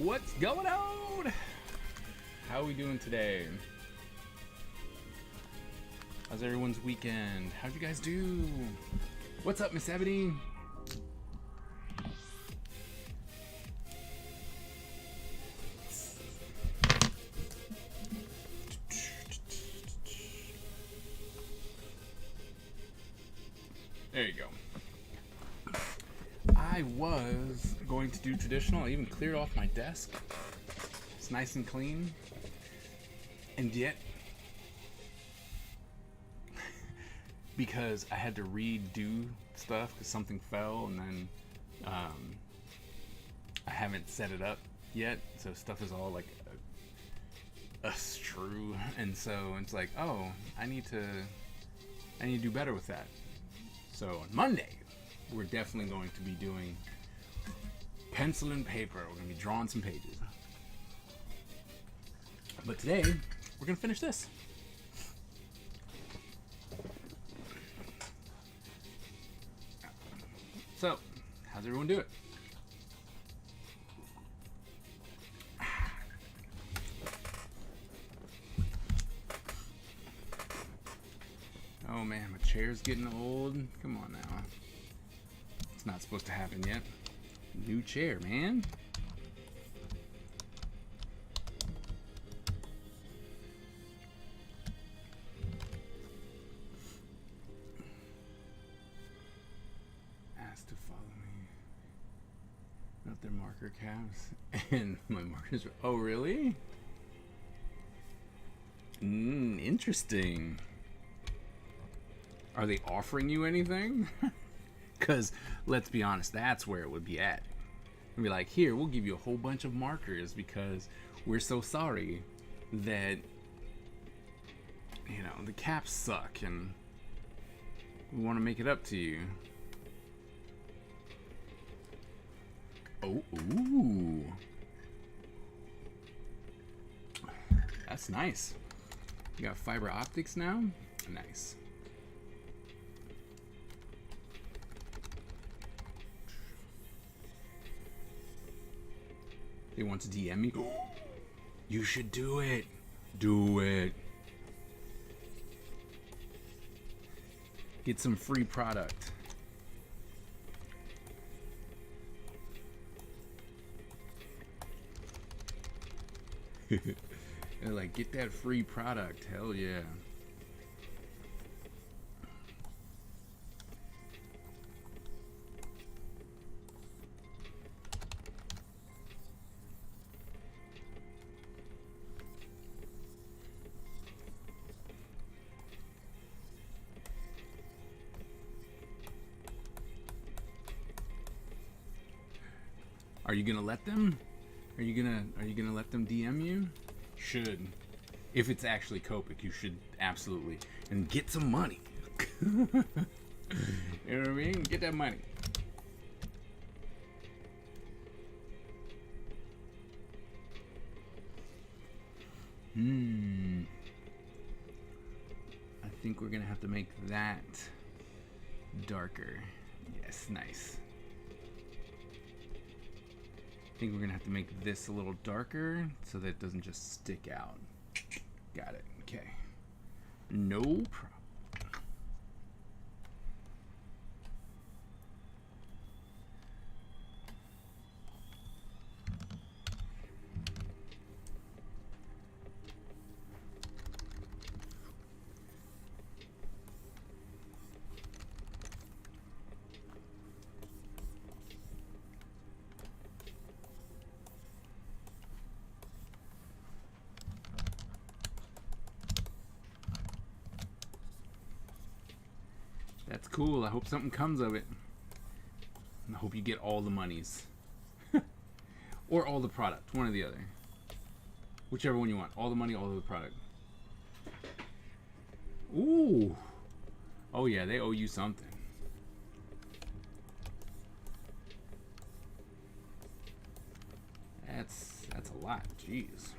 What's going on? How are we doing today? How's everyone's weekend? How'd you guys do? What's up, Miss Ebony? There you go. I was going to do traditional. I even cleared off my desk. It's nice and clean. And yet, because I had to redo stuff because something fell, and then I haven't set it up yet, so stuff is all like a strew, and so it's like, oh, I need to do better with that. So on Monday, we're definitely going to be doing pencil and paper. We're going to be drawing some pages. But today, we're going to finish this. So, how's everyone doing? Oh man, my chair's getting old. Come on now. It's not supposed to happen yet. New chair, man. Asked to follow me. Not their marker caps. And my markers are... Oh, really? Interesting. Are they offering you anything? Because, let's be honest, that's where it would be at. And be like, here, we'll give you a whole bunch of markers because we're so sorry that, you know, the caps suck and we want to make it up to you. Oh, ooh. That's nice. You got fiber optics now? Nice. He wants to DM me. You should do it. Do it. Get some free product. They're like, get that free product. Hell yeah. Are you gonna let them? Are you gonna let them DM you? Should. If it's actually Copic, you should absolutely. And get some money. You know what I mean? Get that money. I think we're gonna have to make that darker. Yes, nice. I think we're gonna have to make this a little darker so that it doesn't just stick out. Got it. Okay. No problem. That's cool. I hope something comes of it. I hope you get all the monies. Or all the product. One or the other. Whichever one you want. All the money, all of the product. Ooh. Oh yeah, they owe you something. That's a lot. Jeez.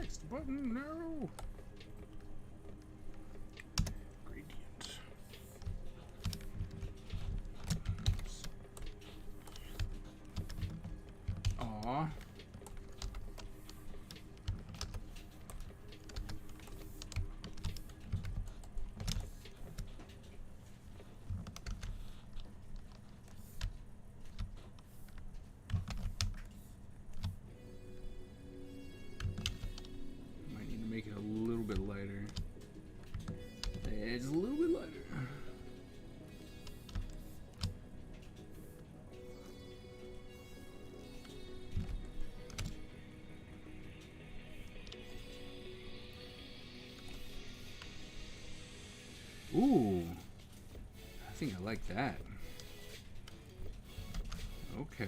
Next button, no. Gradient. Aw. Make it a little bit lighter. It's a little bit lighter. Ooh, I think I like that. Okay.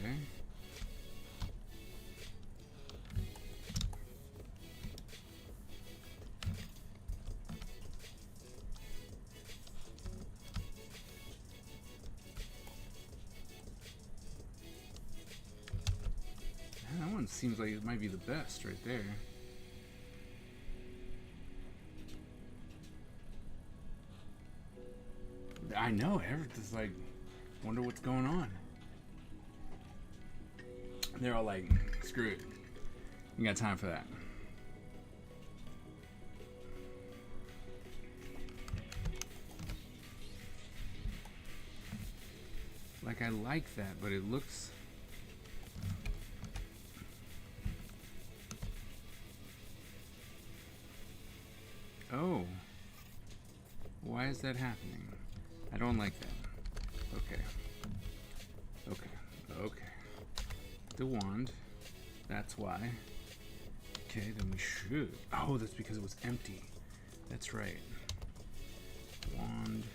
That one seems like it might be the best right there. I know, everything's like, wonder what's going on. They're all like, screw it. You got time for that. Like, I like that, but it looks... Oh. Why is that happening? I don't like that. Okay. Okay. Okay. The wand. That's why. Okay, then we should. Oh, that's because it was empty. That's right. Wand.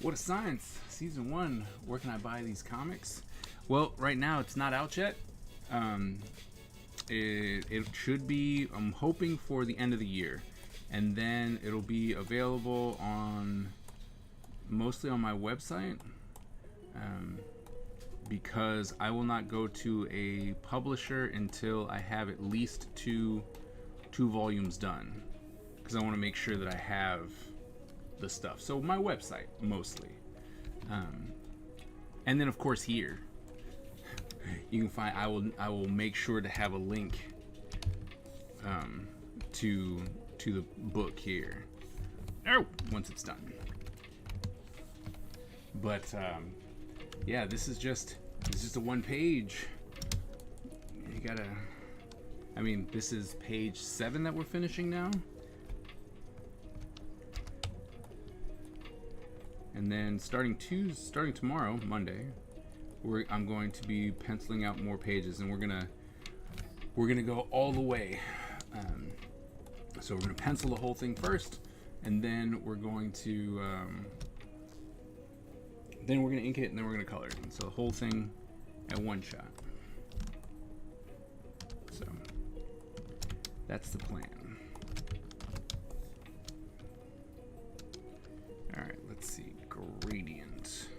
What a science. Season 1. Where can I buy these comics? Well, right now it's not out yet. It should be, I'm hoping, for the end of the year, and then it'll be available on mostly on my website, because I will not go to a publisher until I have at least two volumes done, because I want to make sure that I have the stuff. So my website mostly, and then of course here. You can find. I will make sure to have a link to the book here. Oh, once it's done. But yeah, this is just a one page. You gotta. I mean, this is page 7 that we're finishing now, and then starting tomorrow, Monday. I'm going to be penciling out more pages, and we're gonna go all the way. So we're gonna pencil the whole thing first, and then we're going to ink it, and then we're gonna color it. And so the whole thing at one shot. So that's the plan. All right, let's see. Gradient.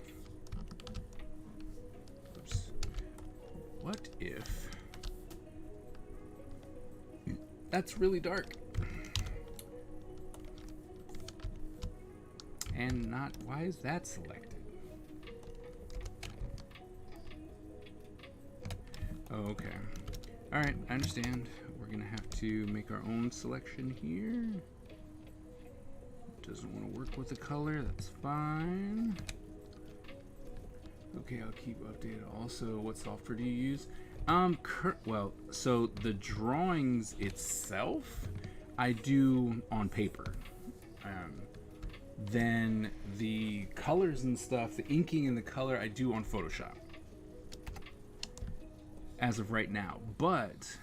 What if that's really dark and not? Why is that selected? Oh, okay. All right, I understand. We're gonna have to make our own selection here. Doesn't want to work with the color. That's fine. Okay, I'll keep updated. Also, what software do you use? Well, so the drawings itself, I do on paper. Then the colors and stuff, the inking and the color, I do on Photoshop. As of right now, but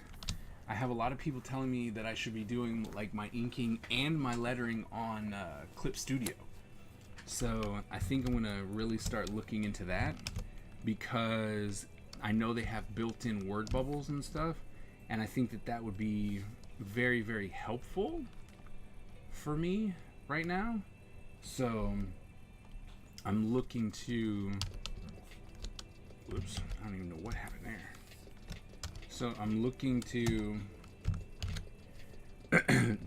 I have a lot of people telling me that I should be doing like my inking and my lettering on Clip Studio. So I think I'm gonna really start looking into that, because I know they have built-in word bubbles and stuff, and I think that would be very, very helpful for me right now. So I'm looking to Whoops, I don't even know what happened there. So I'm looking to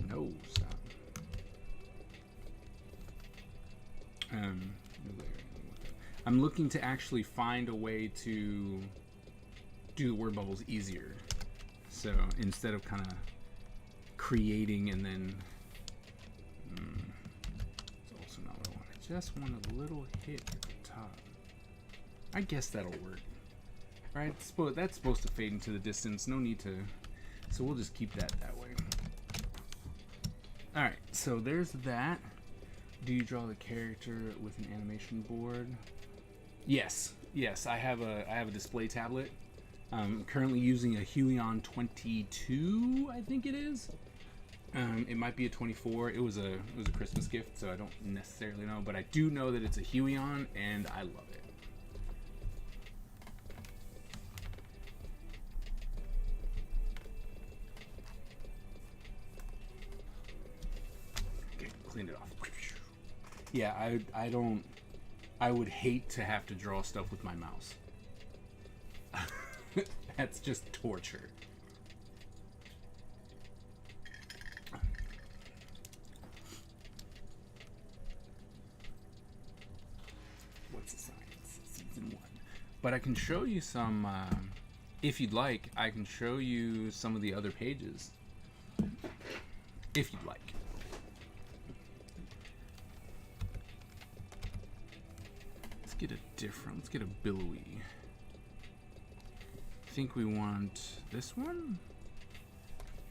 no, stop. I'm looking to actually find a way to do the word bubbles easier. So instead of kind of creating and then it's also not what I want. I just want a little hit at the top. I guess that'll work. Right? That's supposed to fade into the distance. No need to. So we'll just keep that way. Alright, so there's that. Do you draw the character with an animation board? Yes, I have a display tablet. I'm currently using a Huion 22, I think it is. It might be a 24. It was a Christmas gift, so I don't necessarily know, but I do know that it's a Huion, and I love it. Okay, cleaned it off. Yeah, I would hate to have to draw stuff with my mouse. That's just torture. What's the Science? Season 1. But I can show you some, if you'd like, I can show you some of the other pages. If you'd like. Let's get a billowy. I think we want this one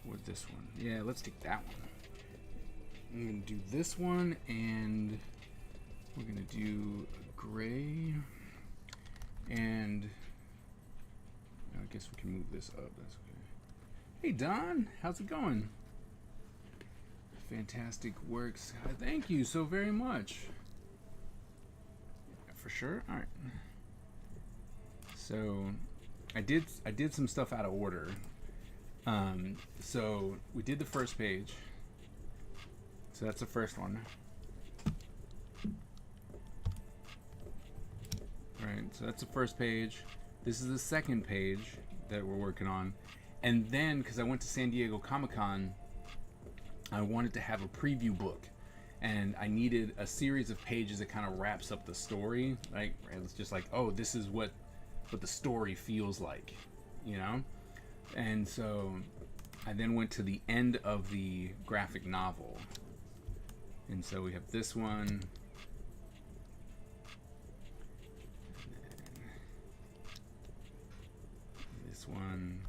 or this one. Yeah, let's take that one. I'm gonna do this one, and we're gonna do a gray, and I guess we can move this up. That's okay. Hey Don, how's it going? Fantastic works. Thank you so very much. For sure. All right. So I did some stuff out of order. So we did the first page. So that's the first one. All right. So that's the first page. This is the second page that we're working on. And then, because I went to San Diego Comic-Con, I wanted to have a preview book. And I needed a series of pages that kind of wraps up the story. Like, it's just like, oh, this is what the story feels like, you know? And so I then went to the end of the graphic novel. And so we have this one. And this one.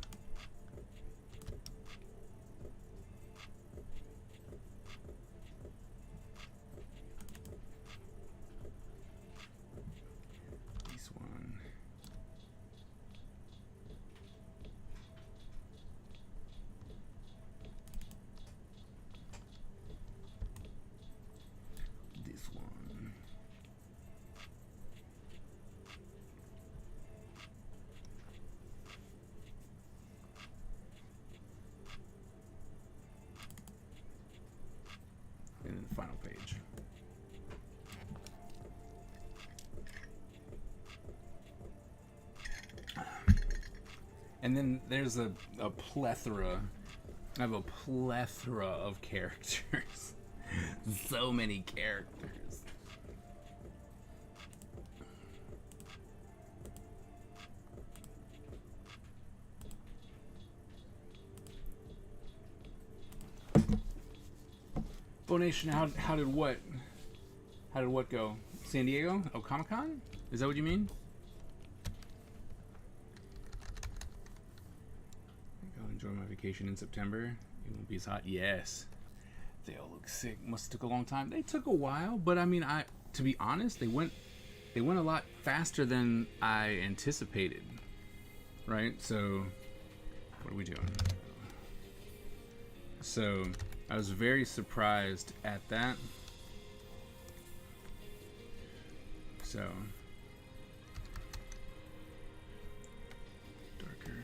Final page. And then there's a plethora. I have a plethora of characters. So many characters. Bonation, how did what go? San Diego? Oh, Comic-Con? Is that what you mean? I'll enjoy my vacation in September. It won't be as hot. Yes. They all look sick. Must have took a long time. They took a while, but I mean, to be honest, they went a lot faster than I anticipated. Right? So, what are we doing? So, I was very surprised at that. So, darker.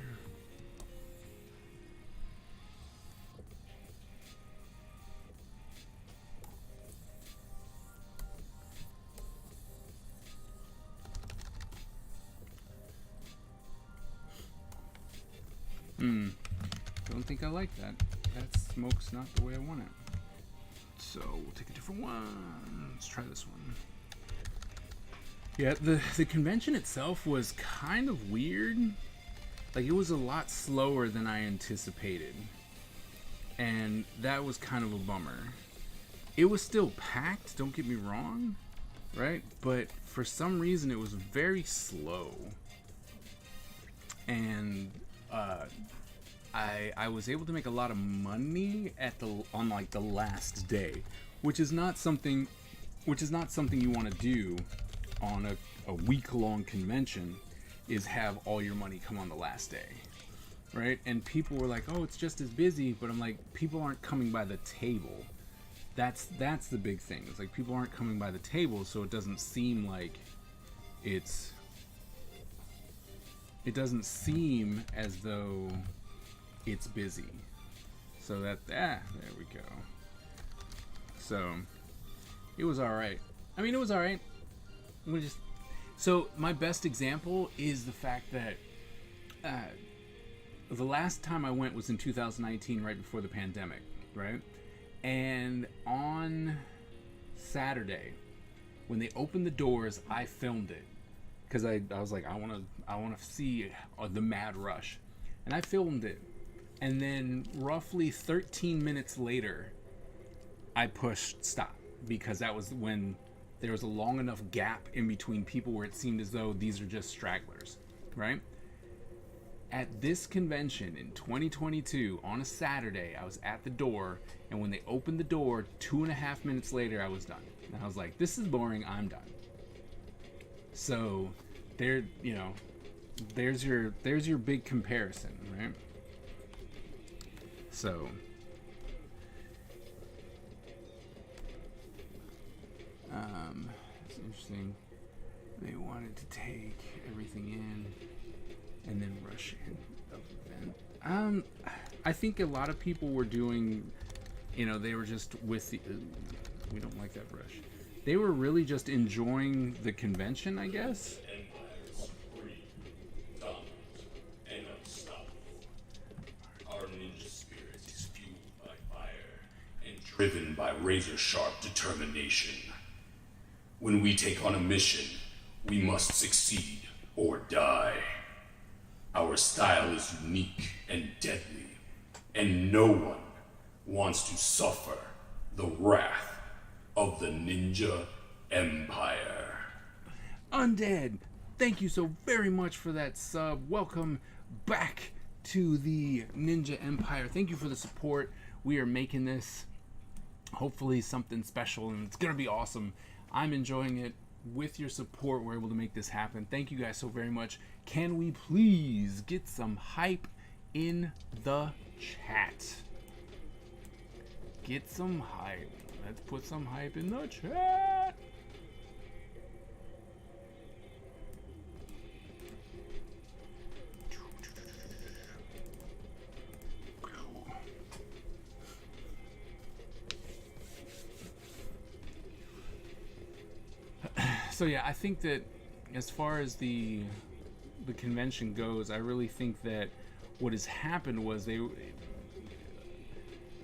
think I like that. That smoke's not the way I want it. So we'll take a different one. Let's try this one. Yeah, the convention itself was kind of weird. Like, it was a lot slower than I anticipated. And that was kind of a bummer. It was still packed, don't get me wrong, right? But for some reason it was very slow. And I was able to make a lot of money on like the last day, which is not something you want to do on a week-long convention, is have all your money come on the last day, right? And people were like, oh, it's just as busy, but I'm like, people aren't coming by the table. That's the big thing. It's like people aren't coming by the table, so it doesn't seem like it doesn't seem as though it's busy. So there we go. So it was all right. I mean, it was all right. So my best example is the fact that the last time I went was in 2019, right before the pandemic, right? And on Saturday, when they opened the doors, I filmed it because I was like, I want to see the mad rush, and I filmed it. And then roughly 13 minutes later, I pushed stop because that was when there was a long enough gap in between people where it seemed as though these are just stragglers, right? At this convention in 2022, on a Saturday, I was at the door, and when they opened the door, 2.5 minutes later, I was done. And I was like, this is boring, I'm done. So, there's your big comparison, right? So, it's interesting. They wanted to take everything in and then rush in the event. I think a lot of people were doing, they were just with the, we don't like that brush. They were really just enjoying the convention, I guess. Our ninja spirit is fueled by fire and driven by razor-sharp determination. When we take on a mission, we must succeed or die. Our style is unique and deadly, and no one wants to suffer the wrath of the Ninja Empire. Undead, thank you so very much for that sub. Welcome back to the Ninja Empire. Thank you for the support. We are making this hopefully something special, and it's gonna be awesome. I'm enjoying it. With your support, we're able to make this happen. Thank you guys so very much. Can we please get some hype in the chat? Get some hype. Let's put some hype in the chat. So yeah, I think that as far as the convention goes, I really think that what has happened was there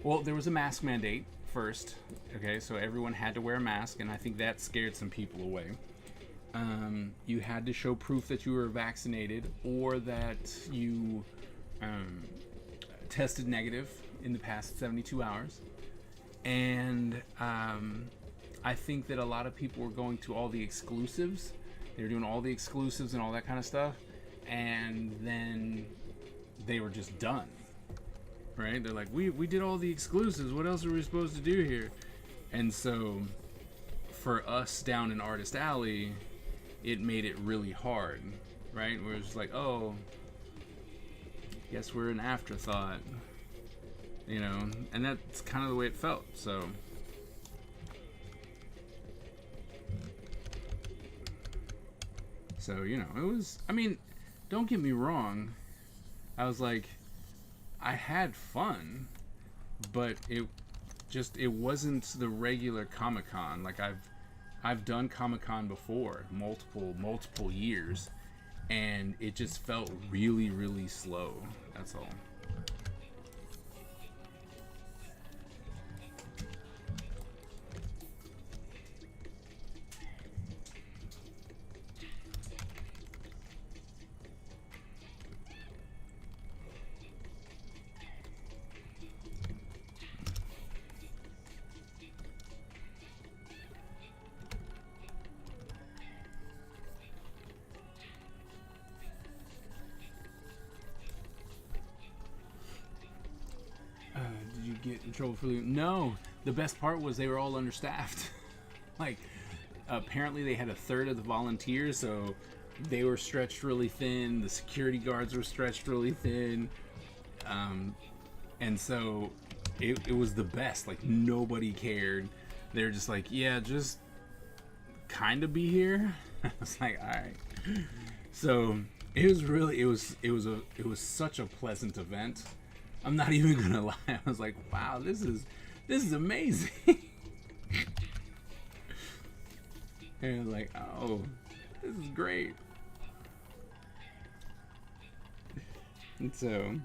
was a mask mandate first, okay, so everyone had to wear a mask, and I think that scared some people away. You had to show proof that you were vaccinated or that you tested negative in the past 72 hours, and I think that a lot of people were going to all the exclusives. They were doing all the exclusives and all that kind of stuff, and then they were just done, right? They're like, we did all the exclusives. What else are we supposed to do here? And so for us down in Artist Alley, it made it really hard, right? Where it's like, oh, guess we're an afterthought, and that's kind of the way it felt. So, it was, don't get me wrong. I was like, I had fun, but it wasn't the regular Comic-Con. Like, I've done Comic-Con before, multiple years, and it just felt really, really slow. That's all. Trouble for the... No, the best part was they were all understaffed. Like, apparently they had a third of the volunteers, so they were stretched really thin. The security guards were stretched really thin. And so it was the best. Like, nobody cared. They were just like, yeah, just kind of be here. I was like, all right. So it was really, it was such a pleasant event. I'm not even gonna lie. I was like, wow, this is amazing. And I was like, oh, this is great. And so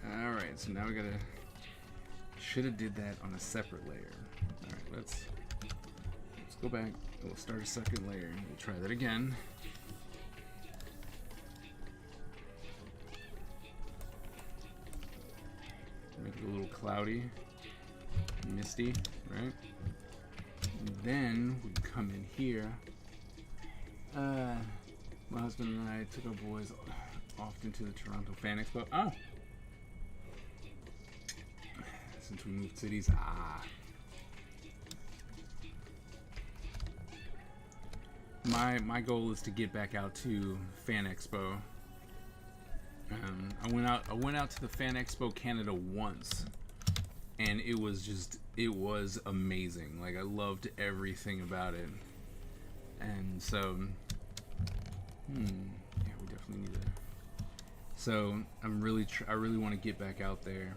alright, so now we gotta... Should have did that on a separate layer. Alright, let's go back. We'll start a second layer. We'll try that again. Make it a little cloudy. Misty, right? And then we come in here. My husband and I took our boys off into the Toronto Fan Expo. Oh! Since we moved cities. My goal is to get back out to Fan Expo. I went out to the Fan Expo Canada once, and it was amazing. Like, I loved everything about it. And so yeah, we definitely need to. So I really want to get back out there.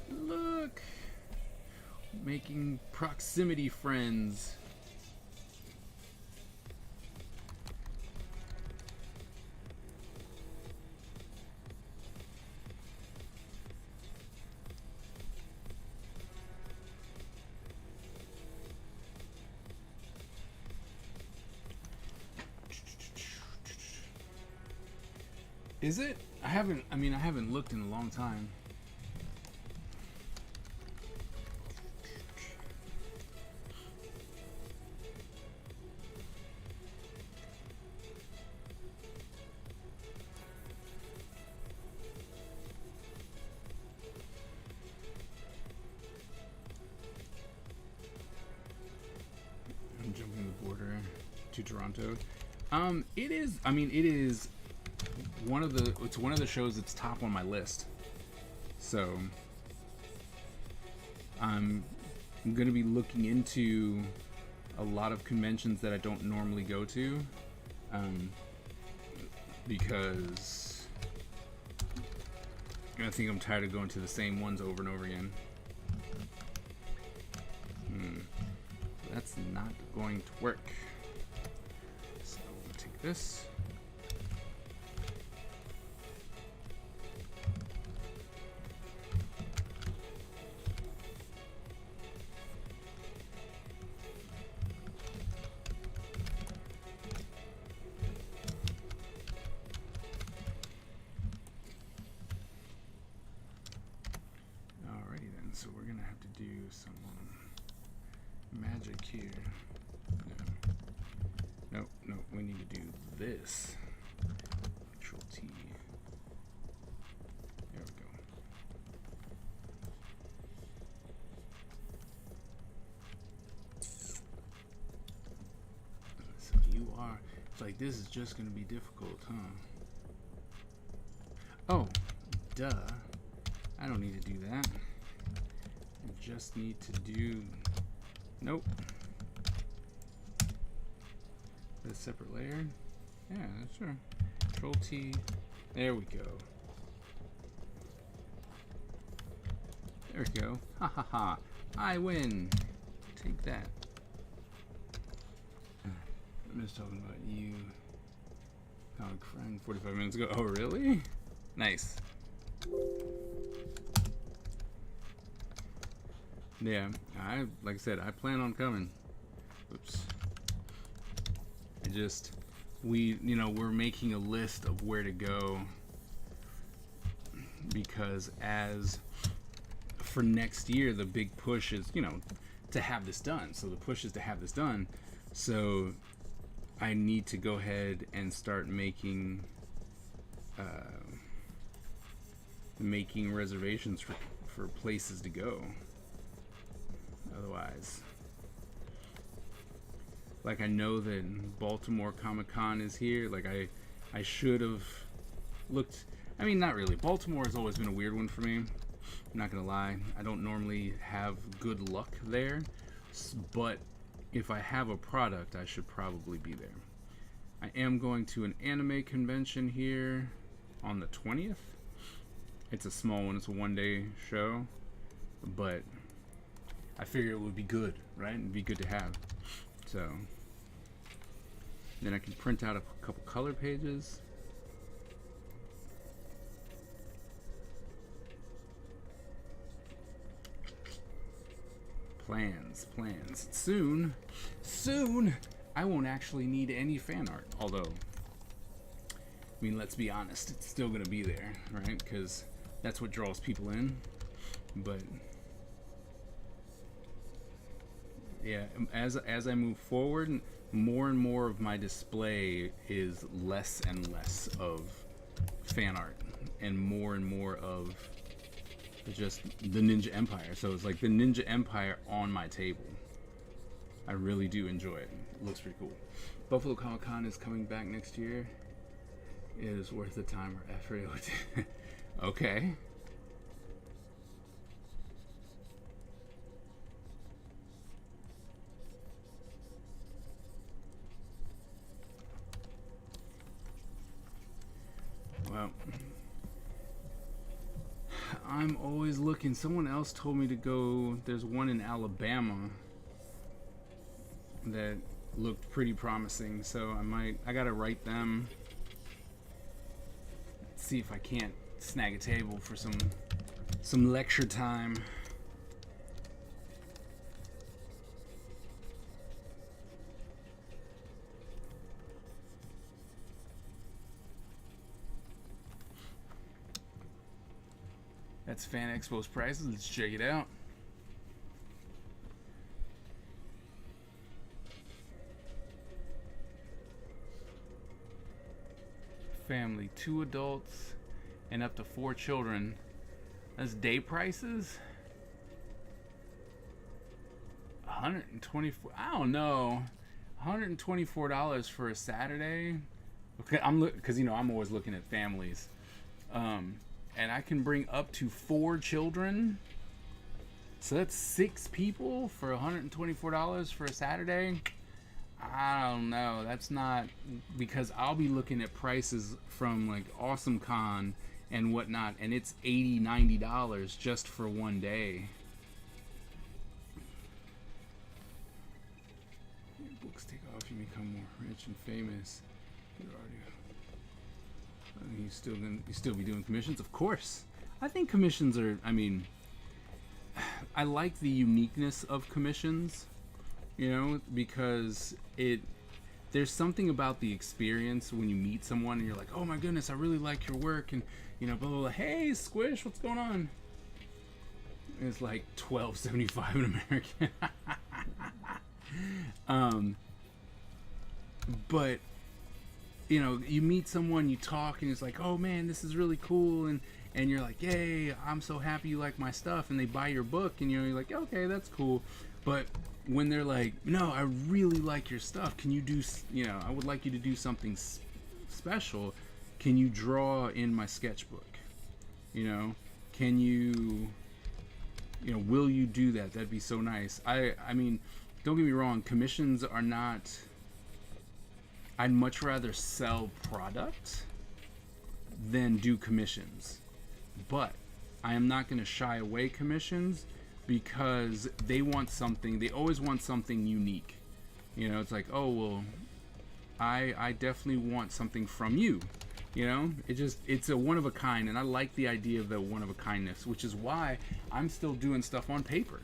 Look, making proximity friends. Is it? I haven't looked in a long time. I'm jumping the border to Toronto. It is. It is it's one of the shows that's top on my list. So I'm going to be looking into a lot of conventions that I don't normally go to, because I think I'm tired of going to the same ones over and over again. That's not going to work. So we'll take this. So we're gonna have to do some magic here. No, we need to do this. Control T. There we go. So you are. It's like this is just gonna be difficult, huh? Oh, duh. I don't need to do that. Just need to do, nope, a separate layer. Yeah, sure. Control T. There we go. There we go. Ha ha ha. I win. Take that. I'm just talking about you. Comic friend 45 minutes ago. Oh, really? Nice. Yeah, like I said, I plan on coming. Oops. We're making a list of where to go because as for next year, the big push is, to have this done. So the push is to have this done. So I need to go ahead and start making reservations for places to go. Otherwise, like, I know that Baltimore Comic-Con is here. Like, I should have looked. I mean, not really. Baltimore has always been a weird one for me. I'm not gonna lie. I don't normally have good luck there, but if I have a product, I should probably be there. I am going to an anime convention here on the 20th. It's a small one. It's a one-day show, but I figure it would be good, right? It'd be good to have. So then I can print out a couple color pages. Plans. Soon, I won't actually need any fan art. Although, I mean, let's be honest, it's still gonna be there, right? Because that's what draws people in. But yeah, as I move forward, more and more of my display is less and less of fan art, and more of just the Ninja Empire. So it's like the Ninja Empire on my table. I really do enjoy it. It looks pretty cool. Buffalo Comic Con is coming back next year. It is worth the time or effort. Okay. Well, I'm always looking. Someone else told me to go. There's one in Alabama that looked pretty promising, so I gotta write them, see if I can't snag a table for some lecture time. That's Fan Expo's prices. Let's check it out. Family, 2 adults and up to 4 children. That's day prices. 124. I don't know. $124 for a Saturday. Okay, because I'm always looking at families. And I can bring up to 4 children. So that's 6 people for $124 for a Saturday. I don't know. That's not, because I'll be looking at prices from like Awesome Con and whatnot, and it's $80, $90 just for one day. Books take off, you become more rich and famous. You're already. You still be doing commissions, of course. I think commissions are. I mean, I like the uniqueness of commissions. Because there's something about the experience when you meet someone and you're like, oh my goodness, I really like your work, and blah, blah, blah. Hey, Squish, what's going on? And it's like $12.75 in American. But you meet someone, you talk, and it's like, oh man, this is really cool, and you're like, yay, I'm so happy you like my stuff, and they buy your book, and you're like, okay, that's cool. But when they're like, no, I really like your stuff, can you do, I would like you to do something special. Can you draw in my sketchbook? Can you, will you do that? That'd be so nice. I mean, don't get me wrong, commissions are not, I'd much rather sell product than do commissions. But I am not going to shy away commissions, because they always want something unique. It's like, oh, well, I definitely want something from you. It's a one of a kind, and I like the idea of the one of a kindness, which is why I'm still doing stuff on paper.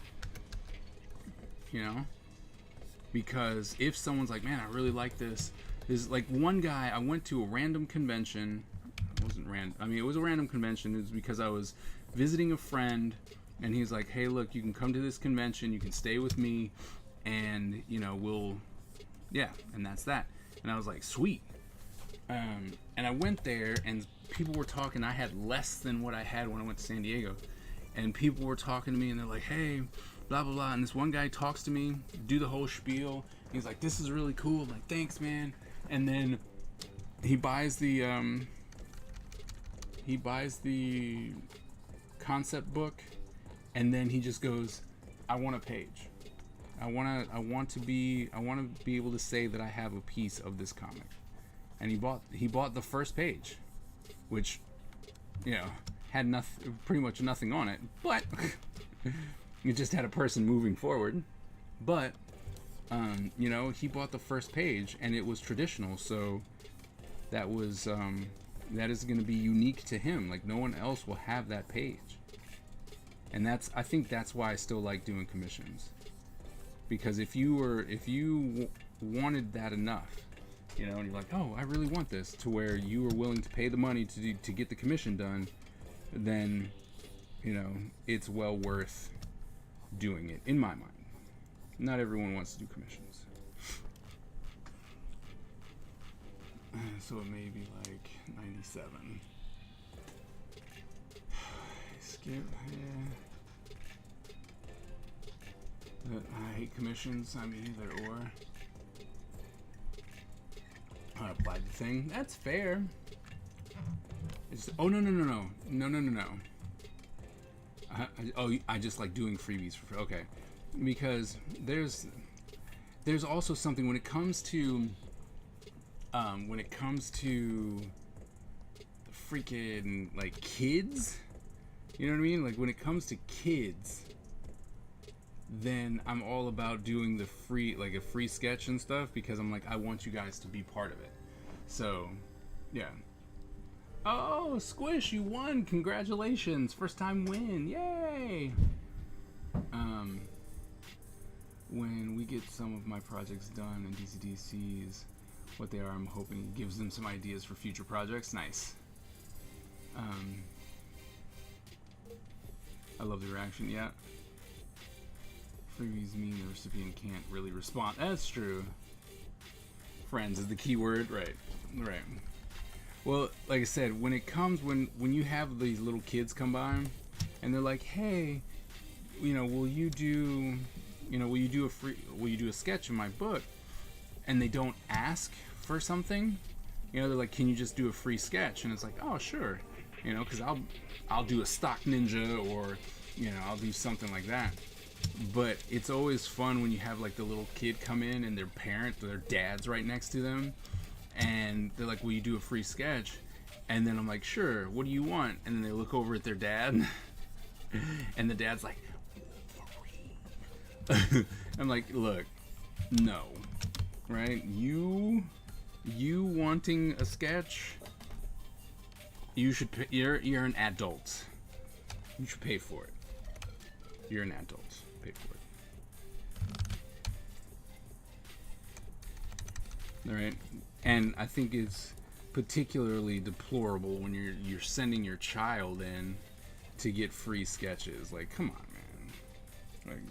Because if someone's like, man, I really like this. There's like one guy, I went to a random convention, it wasn't random. I mean, it was a random convention. It was because I was visiting a friend, and he's like, "Hey, look, you can come to this convention. You can stay with me, and and that's that." And I was like, "Sweet." And I went there, and people were talking. I had less than what I had when I went to San Diego, and people were talking to me, and they're like, "Hey, blah blah blah." And this one guy talks to me, do the whole spiel. He's like, "This is really cool." I'm like, "Thanks, man." And then he buys the concept book, and then he just goes, "I want a page. I want to be able to say that I have a piece of this comic." And he bought the first page, which, had pretty much nothing on it, but it just had a person moving forward. But he bought the first page, and it was traditional, so that was that is going to be unique to him. Like, no one else will have that page. And I think that's why I still like doing commissions, because if you wanted that enough, and you're like, "Oh, I really want this," to where you were willing to pay the money to get the commission done, then it's well worth doing it, in my mind. Not everyone wants to do commissions. So it may be like 97. Skip, yeah. But I hate commissions. I mean, either or. I applied the thing. That's fair. No. I just like doing freebies for free. Okay. Because there's also something when it comes to freaking like kids, you know what I mean? Like when it comes to kids, then I'm all about doing the a free sketch and stuff, because I'm like, I want you guys to be part of it. So, yeah. Oh, Squish, you won! Congratulations! First time win! Yay! When we get some of my projects done and DCD sees what they are, I'm hoping it gives them some ideas for future projects. Nice. I love the reaction. Yeah. Freebies mean the recipient can't really respond. That's true. Friends is the key word. Right. Well, like I said, when you have these little kids come by and they're like, "Hey, will you do a sketch in my book?" And they don't ask for something, they're like, "Can you just do a free sketch?" And it's like, "Oh, sure," because I'll do a stock ninja, or I'll do something like that. But it's always fun when you have like the little kid come in and their dad's right next to them, and they're like, "Will you do a free sketch?" And then I'm like, "Sure, what do you want?" And then they look over at their dad and the dad's like, "Free." I'm like, "Look, no, right? You wanting a sketch, you should pay, you're an adult. You should pay for it. You're an adult. Pay for it." All right. And I think it's particularly deplorable when you're sending your child in to get free sketches. Like, come on, man. Like,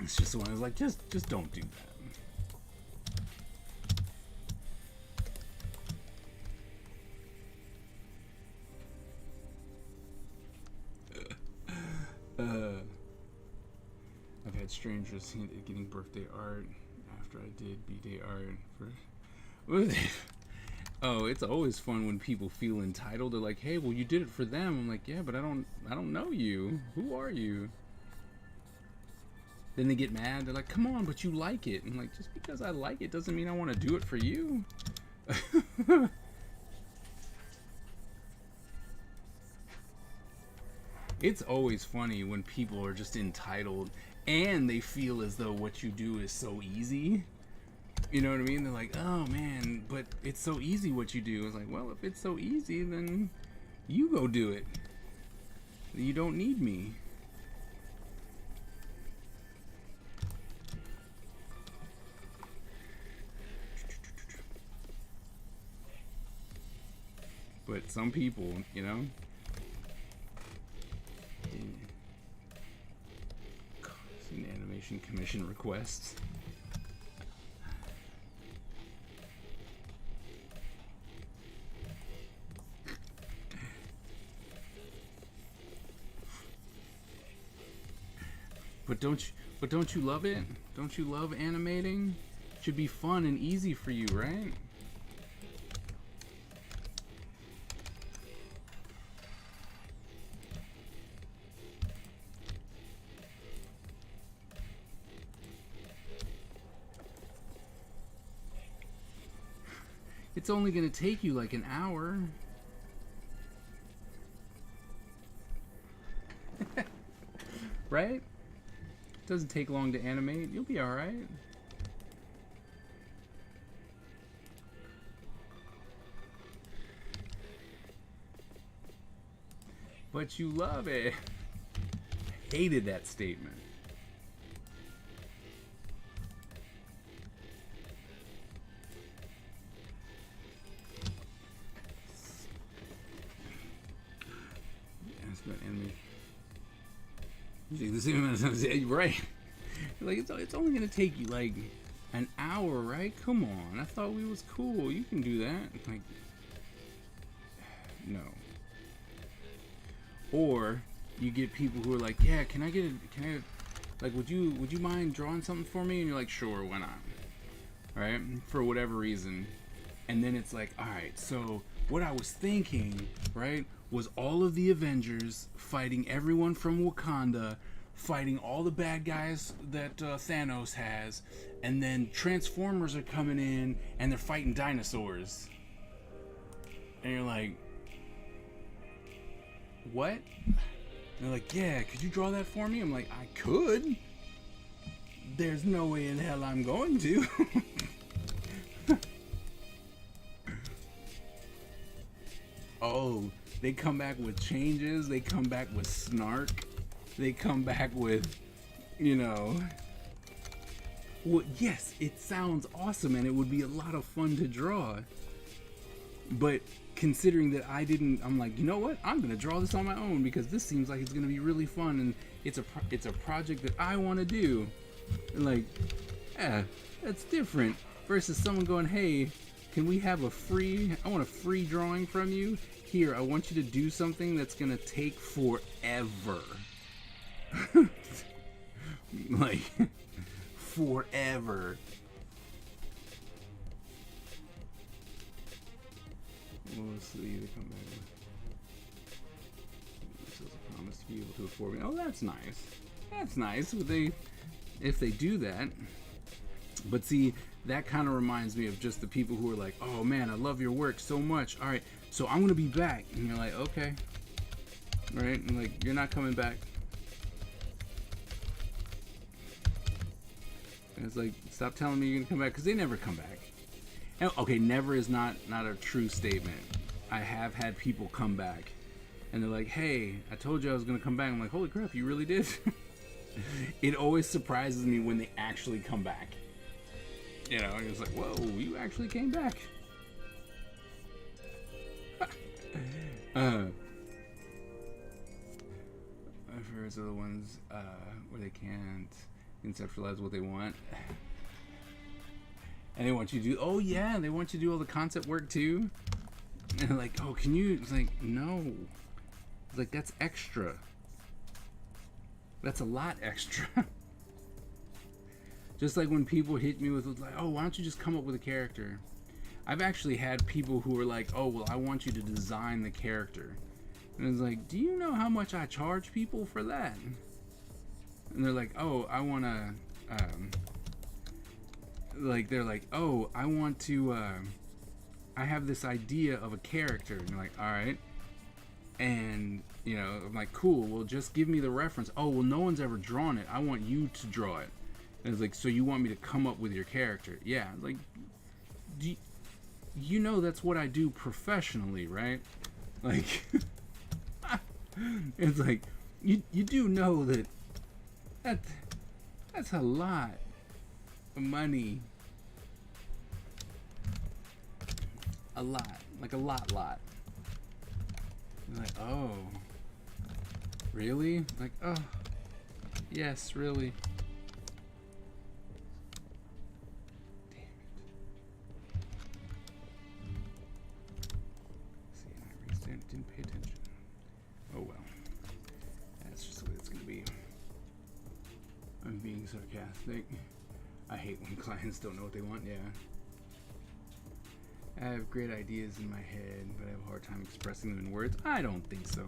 it's just one. It's like, just don't do that. I've had strangers hint at getting birthday art after I did B-Day art for. Oh, it's always fun when people feel entitled. They're like, "Hey, well, you did it for them." I'm like, "Yeah, but I don't know you. Who are you?" Then they get mad. They're like, "Come on, but you like it." I'm like, "Just because I like it doesn't mean I want to do it for you." It's always funny when people are just entitled and they feel as though what you do is so easy. You know what I mean? They're like, "Oh man, but it's so easy what you do." It's like, well, if it's so easy, then you go do it. You don't need me. But some people, you know. An animation commission requests. But don't you love it? Don't you love animating? It should be fun and easy for you, right? It's only gonna take you like an hour. Right? Doesn't take long to animate. You'll be alright. But you love it. Hated that statement. Right. Like it's only gonna take you like an hour, right? Come on. I thought we was cool. You can do that. Like no. Or you get people who are like, yeah, can I like would you mind drawing something for me? And you're like, sure, why not? Right? For whatever reason. And then it's like, alright, so what I was thinking, right, was all of the Avengers fighting everyone from Wakanda, fighting all the bad guys that Thanos has, and then Transformers are coming in and they're fighting dinosaurs. And you're like, what? And they're like, yeah, could you draw that for me? I'm like, I could. There's no way in hell I'm going to. Oh, they come back with changes, they come back with snark, they come back with, you know, well, yes, it sounds awesome and it would be a lot of fun to draw. But considering that I'm like, you know what? I'm gonna draw this on my own because this seems like it's gonna be really fun and it's a project that I want to do. And like, yeah, that's different versus someone going, hey, can we have I want a free drawing from you. Here, I want you to do something that's gonna take forever. Like, forever. We'll see, they come back. This is a promise to be able to afford me. Oh, that's nice. That's nice. If they do that. But see, that kind of reminds me of just the people who are like, oh man, I love your work so much. All right, so I'm gonna be back. And you're like, okay. Right? And like, you're not coming back. And it's like, stop telling me you're gonna come back, because they never come back. And, okay, never is not a true statement. I have had people come back and they're like, hey, I told you I was gonna come back. I'm like, holy crap, you really did? It always surprises me when they actually come back. You know, it's like, whoa, you actually came back. I've heard other ones where they can't conceptualize what they want. And they want you to do, oh yeah, they want you to do all the concept work too. And they're like, oh, can you? It's like, no. It's like, that's extra. That's a lot extra. Just like when people hit me with like, oh, why don't you just come up with a character? I've actually had people who are like, oh, well, I want you to design the character. And it's like, do you know how much I charge people for that? And they're like, oh, I want to, like, they're like, oh, I want to, I have this idea of a character. And you're like, all right. And, you know, I'm like, cool, well, just give me the reference. Oh, well, no one's ever drawn it. I want you to draw it. And it's like, so you want me to come up with your character? Yeah. Like, you know that's what I do professionally, right? Like, it's like, you do know that's a lot of money. A lot. Like a lot. You're like, oh, really? Like, oh, yes, really. Damn it. See, I resent, didn't pay attention. Oh well. That's just the way it's gonna be. I'm being sarcastic. I hate when clients don't know what they want, yeah. I have great ideas in my head, but I have a hard time expressing them in words. I don't think so.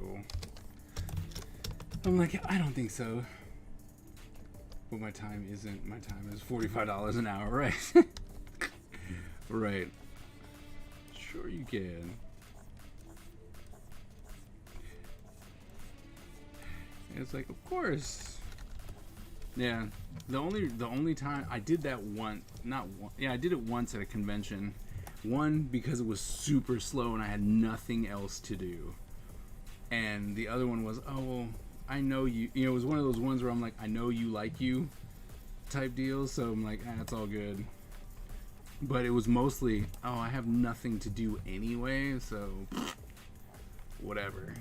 I'm like, I don't think so. But my time isn't. My time is $45 an hour, right? Right. Sure you can. And it's like, of course. Yeah. The only time I did that I did it once at a convention. One, because it was super slow and I had nothing else to do. And the other one was, oh, well, I know you. You know, it was one of those ones where I'm like, I know you like you type deal. So I'm like, it's all good. But it was mostly, oh, I have nothing to do anyway. So, whatever.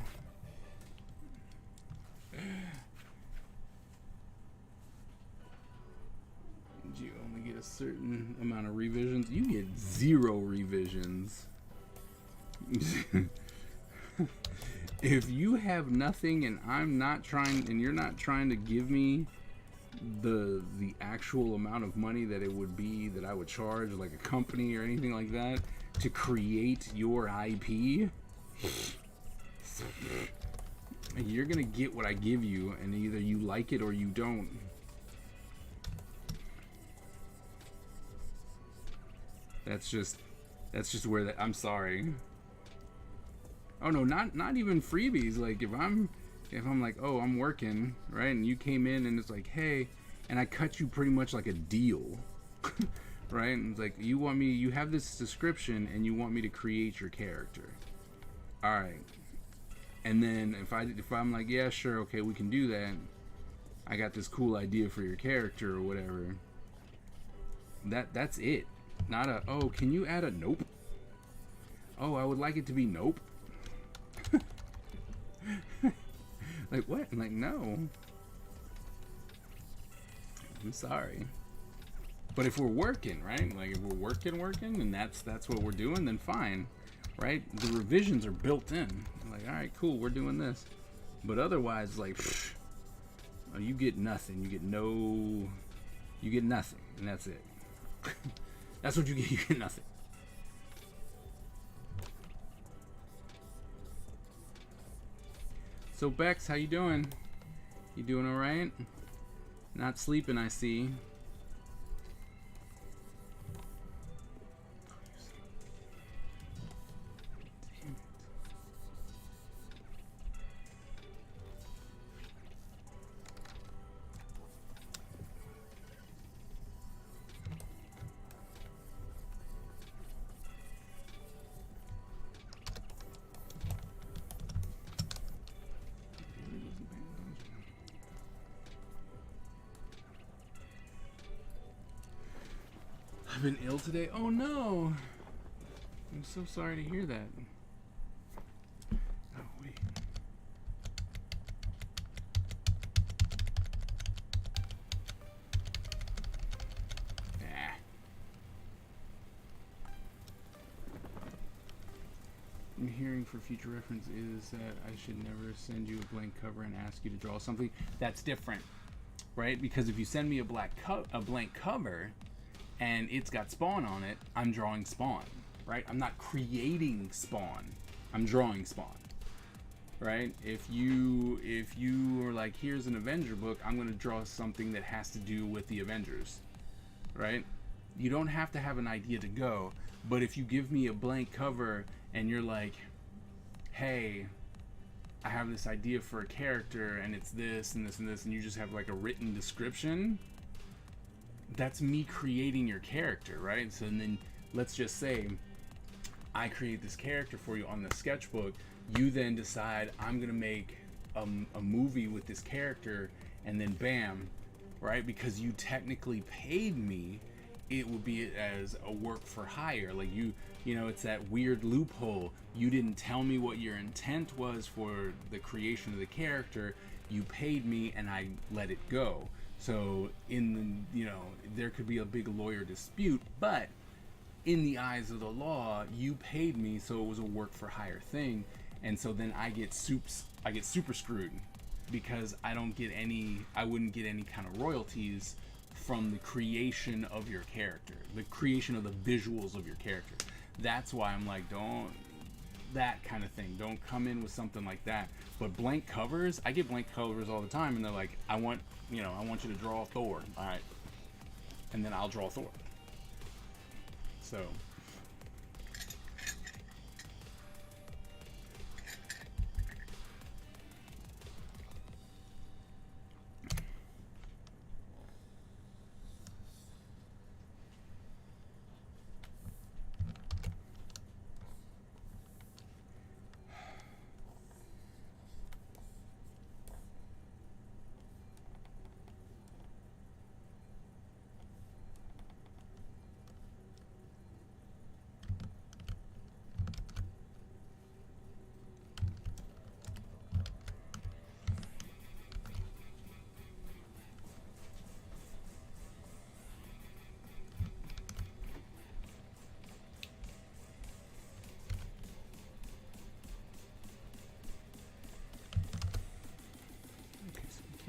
You only get a certain amount of revisions. You get 0 revisions. If you have nothing and I'm not trying, and you're not trying to give me the actual amount of money that it would be that I would charge like a company or anything like that to create your IP, you're gonna get what I give you, and either you like it or you don't. That's just where that. I'm sorry. Oh no, not even freebies. Like if I'm like, oh, I'm working, right, and you came in and it's like, hey, and I cut you pretty much like a deal, right? And it's like, you have this description and you want me to create your character. All right. And then if I'm like, yeah, sure, okay, we can do that. I got this cool idea for your character or whatever. That's it. Not a, oh, can you add a nope? Oh, I would like it to be nope. Like, what? I'm like, no. I'm sorry. But if we're working, right? Like, if we're working, and that's what we're doing, then fine. Right? The revisions are built in. I'm like, all right, cool, we're doing this. But otherwise, like, oh, you get nothing. You get nothing. And that's it. That's what you get. You get nothing. So Bex, how you doing? You doing all right? Not sleeping, I see. Damn it. I've been ill today. Oh no! I'm so sorry to hear that. Oh wait. I'm hearing for future reference is that I should never send you a blank cover and ask you to draw something. That's different, right? Because if you send me a blank cover and it's got Spawn on it, I'm drawing Spawn, right? I'm not creating Spawn. I'm drawing Spawn, right? If you are like, here's an Avenger book, I'm going to draw something that has to do with the Avengers, right? You don't have to have an idea to go, but if you give me a blank cover and you're like, hey, I have this idea for a character and it's this and this and this, and you just have like a written description, that's me creating your character, right? So then let's just say I create this character for you on the sketchbook. You then decide I'm gonna make a movie with this character, and then bam, right? Because you technically paid me it would be as a work for hire. Like you know, it's that weird loophole. You didn't tell me what your intent was for the creation of the character. You paid me and I let it go. So in the, you know, there could be a big lawyer dispute, but in the eyes of the law, you paid me, so it was a work for hire thing. And so then I get super screwed because I wouldn't get any kind of royalties from the creation of your character, the creation of the visuals of your character. That's why I'm like, don't, that kind of thing. Don't come in with something like that. But blank covers, I get blank covers all the time, and they're like, I want you to draw Thor. All right. And then I'll draw Thor. So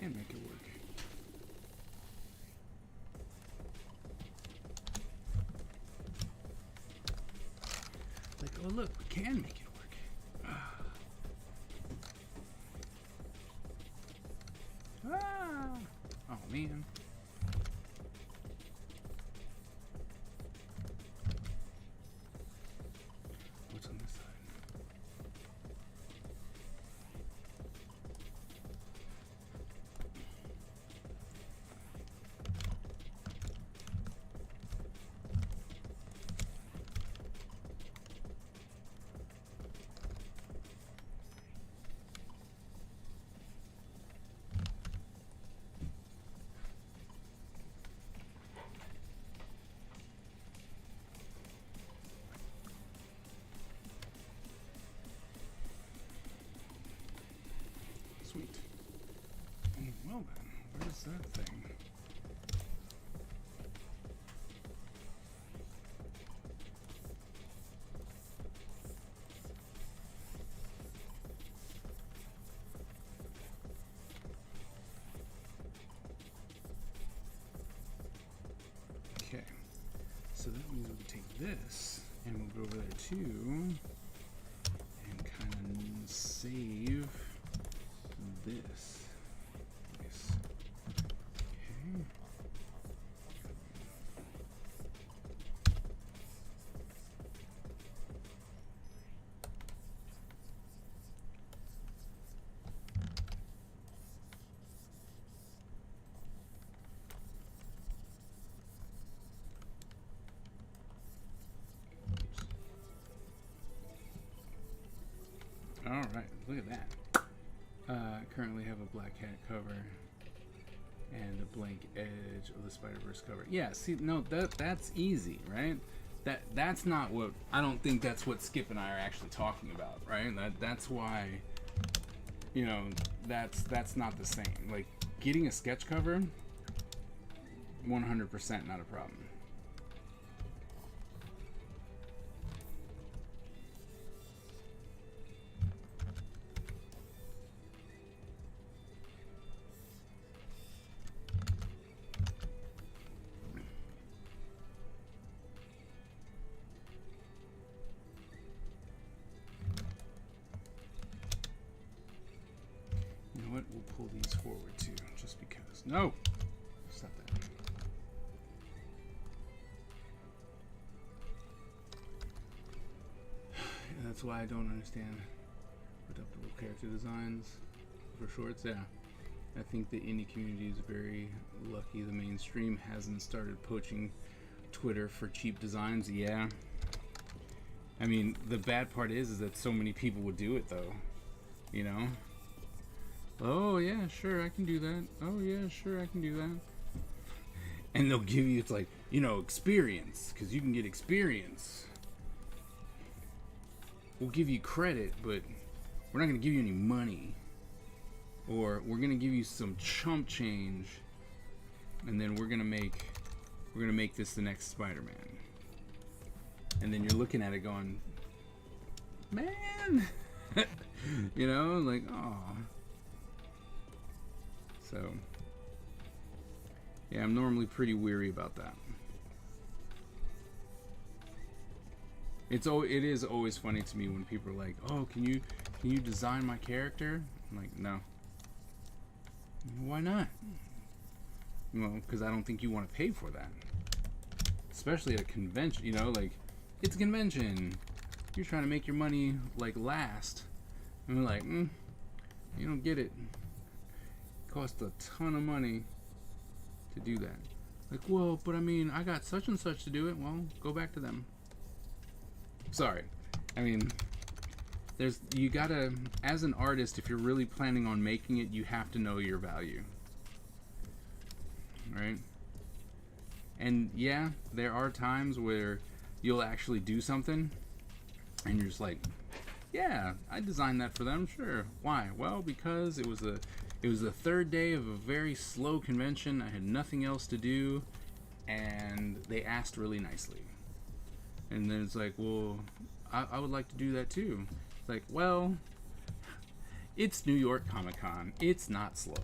can make it work. Like, oh look, we can make it work. Ah. Oh man. What's on this side? Sweet. Well then, where's that thing? Okay, so that means we can take this and we'll go over there too and kind of save this. Nice. Okay. All right, look at that. Currently have a black hat cover and a blank edge of the Spider-Verse cover. Yeah, see, no, that's easy, right? That's not what, I don't think that's what Skip and I are actually talking about, right? That's why, you know, that's not the same. Like, getting a sketch cover, 100% not a problem. We'll pull these forward too, just because. No! Stop that. That's why I don't understand adaptable character designs for shorts. Yeah. I think the indie community is very lucky the mainstream hasn't started poaching Twitter for cheap designs. Yeah. I mean, the bad part is that so many people would do it though. You know? Oh yeah, sure, I can do that. Oh yeah, sure, I can do that. And they'll give you, it's like, you know, experience, because you can get experience. We'll give you credit, but we're not going to give you any money. Or we're going to give you some chump change, and then we're going to make this the next Spider-Man. And then you're looking at it going, man, you know, like, oh. So, yeah, I'm normally pretty weary about that. It is always funny to me when people are like, oh, can you design my character? I'm like, no. Why not? Well, because I don't think you want to pay for that. Especially at a convention, you know, like, it's a convention. You're trying to make your money, like, last. And we're like, you don't get it. It costs a ton of money to do that. Like, well, but I mean, I got such and such to do it. Well, go back to them. Sorry. I mean, you gotta, as an artist, if you're really planning on making it, you have to know your value. Right? And yeah, there are times where you'll actually do something and you're just like, yeah, I designed that for them, sure. Why? Well, because it was the third day of a very slow convention. I had nothing else to do, and they asked really nicely. And then it's like, well, I would like to do that too. It's like, well, it's New York Comic Con. It's not slow.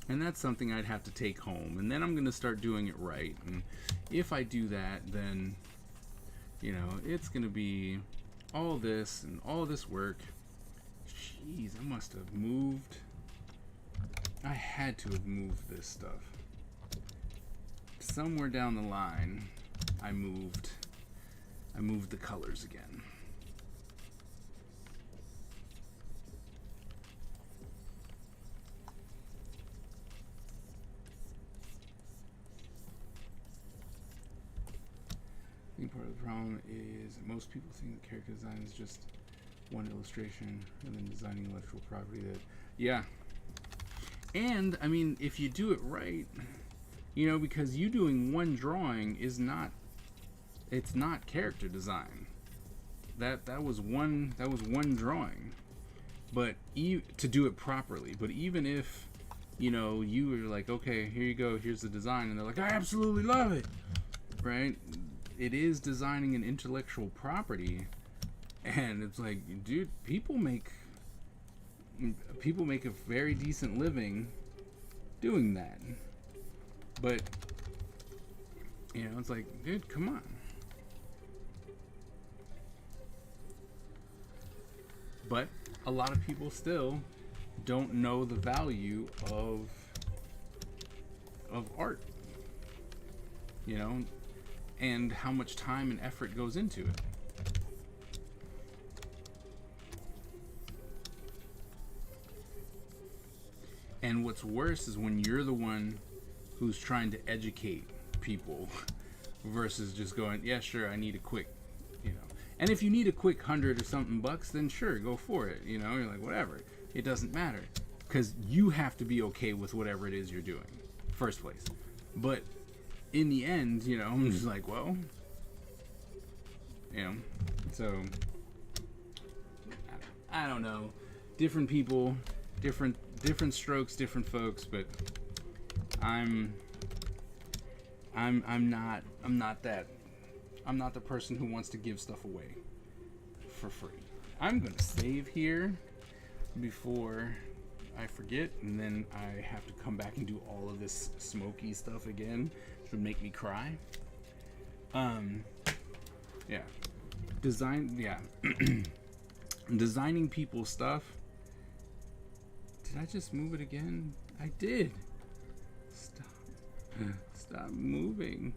And that's something I'd have to take home. And then I'm going to start doing it right. And if I do that, then, you know, it's going to be all this and all this work. Jeez, I must have moved. I had to have moved this stuff. Somewhere down the line, I moved the colors again. I think part of the problem is that most people think that character design is just one illustration and then designing intellectual property that, yeah. And, I mean, if you do it right, you know, because you doing one drawing is not, it's not character design. That was one drawing. But to do it properly. But even if, you know, you were like, okay, here you go, here's the design, and they're like, I absolutely love it, right? It is designing an intellectual property, and it's like, dude, people make a very decent living doing that. But, you know, it's like, dude, come on. But a lot of people still don't know the value of art, you know, and how much time and effort goes into it. And what's worse is when you're the one who's trying to educate people versus just going, yeah, sure, I need a quick, you know. And if you need a quick $100 or something bucks, then sure, go for it. You know, you're like, whatever. It doesn't matter. Because you have to be okay with whatever it is you're doing. First place. But in the end, you know, I'm just like, well, you know, so I don't know. Different people, different strokes, different folks, but I'm not the person who wants to give stuff away for free. I'm gonna save here before I forget, and then I have to come back and do all of this smoky stuff again, which would make me cry. Yeah. Designing people's stuff. Did I just move it again? I did. Stop moving.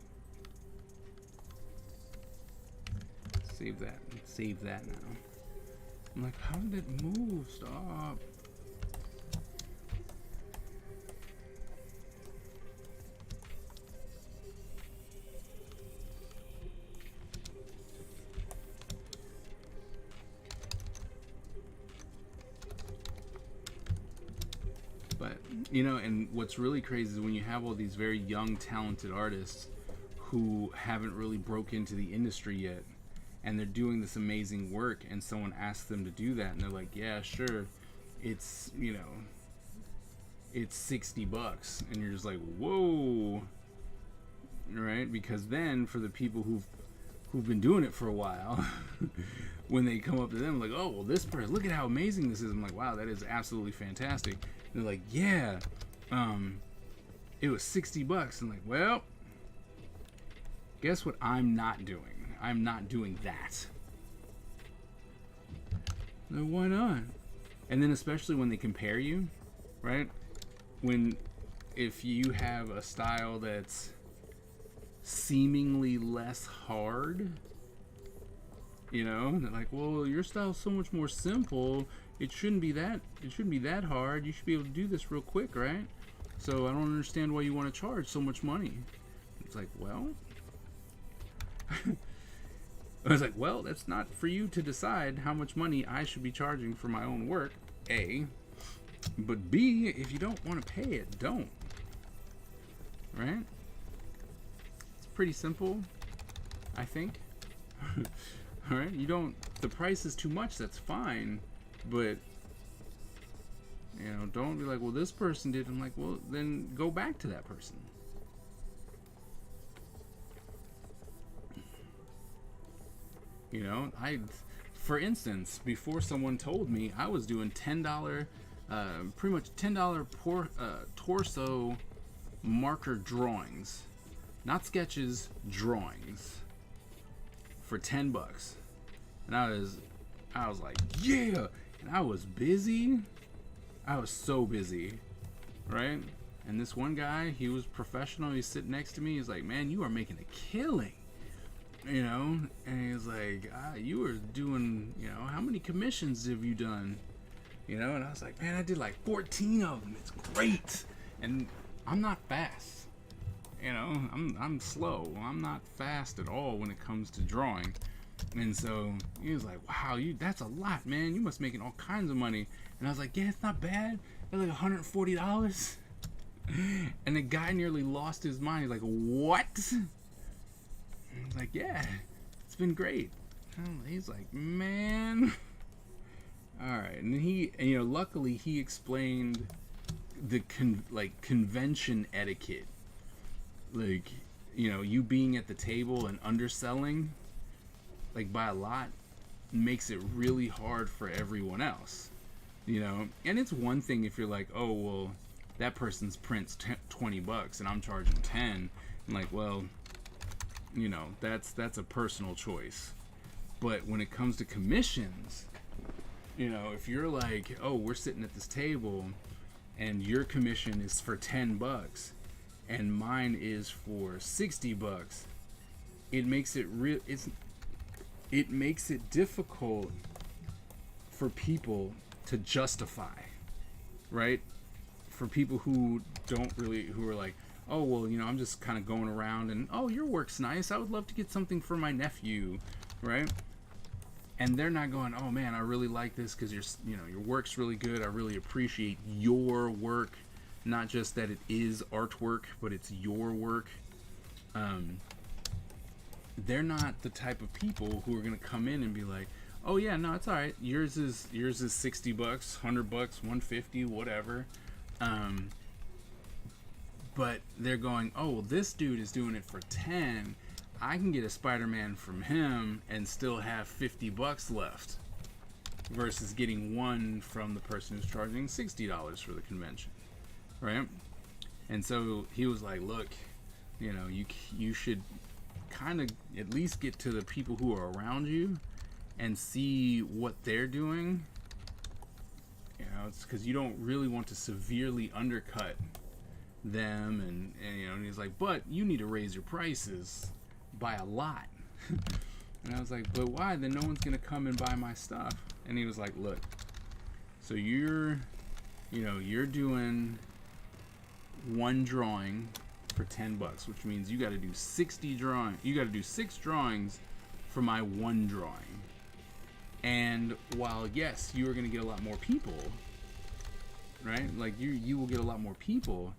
Save that now. I'm like, how did it move? Stop. But, and what's really crazy is when you have all these very young, talented artists who haven't really broke into the industry yet, and they're doing this amazing work, and someone asks them to do that, and they're like, yeah, sure, it's, it's $60. And you're just like, whoa, right? Because then for the people who've been doing it for a while, when they come up to them like, oh, well, this person, look at how amazing this is. I'm like, wow, that is absolutely fantastic. And they're like, yeah, it was $60. I'm like, well, guess what I'm not doing? I'm not doing that. No, why not? And then especially when they compare you, right? If you have a style that's seemingly less hard, they're like, well, your style's so much more simple. It shouldn't be that hard. You should be able to do this real quick, right? So I don't understand why you want to charge so much money. It's like, well, I was like, well, that's not for you to decide how much money I should be charging for my own work, A. But B, if you don't want to pay it, don't. Right? It's pretty simple, I think. Alright, the price is too much, that's fine. But, don't be like, well, this person did. I'm like, well, then go back to that person. For instance, before someone told me, I was doing $10, pretty much $10 torso marker drawings, not sketches, drawings, for $10. And I was like, yeah. And I was busy. I was so busy, right? And this one guy, he was professional. He's sitting next to me. He's like, man, you are making a killing. And he's like, you were doing, how many commissions have you done? And I was like, man, I did like 14 of them. It's great. And I'm not fast. I'm slow. I'm not fast at all when it comes to drawing. And so he was like, wow, that's a lot, man. You must be making all kinds of money. And I was like, yeah, it's not bad. It's like $140. And the guy nearly lost his mind. He's like, what? I was like, yeah, it's been great. He's like, man. All right. And luckily he explained the convention etiquette. Like, you being at the table and underselling, like by a lot, makes it really hard for everyone else. And it's one thing if you're like, oh, well, that person's print's $20 and I'm charging 10. I'm like, well, that's a personal choice. But when it comes to commissions, if you're like, oh, we're sitting at this table and your commission is for $10 and mine is for $60, it makes it difficult for people to justify, right? For people who are like, oh, well, I'm just kind of going around and, oh, your work's nice. I would love to get something for my nephew, right? And they're not going, oh man, I really like this because your work's really good. I really appreciate your work, not just that it is artwork, but it's your work. They're not the type of people who are gonna come in and be like, oh yeah, no, it's all right. Yours is $60, $100, $150, whatever. But they're going, oh, well, this dude is doing it for 10. I can get a Spider-Man from him and still have $50 left, versus getting one from the person who's charging $60 for the convention, right? And so he was like, look, you should kind of at least get to the people who are around you and see what they're doing. It's because you don't really want to severely undercut them, and he's like, but you need to raise your prices by a lot. And I was like, but why? Then no one's gonna come and buy my stuff. And he was like, look, so you're doing one drawing for $10, which means you got to do 60 drawings. You got to do 6 drawings for my one drawing. And while yes, you are going to get a lot more people, right? Like you will get a lot more people.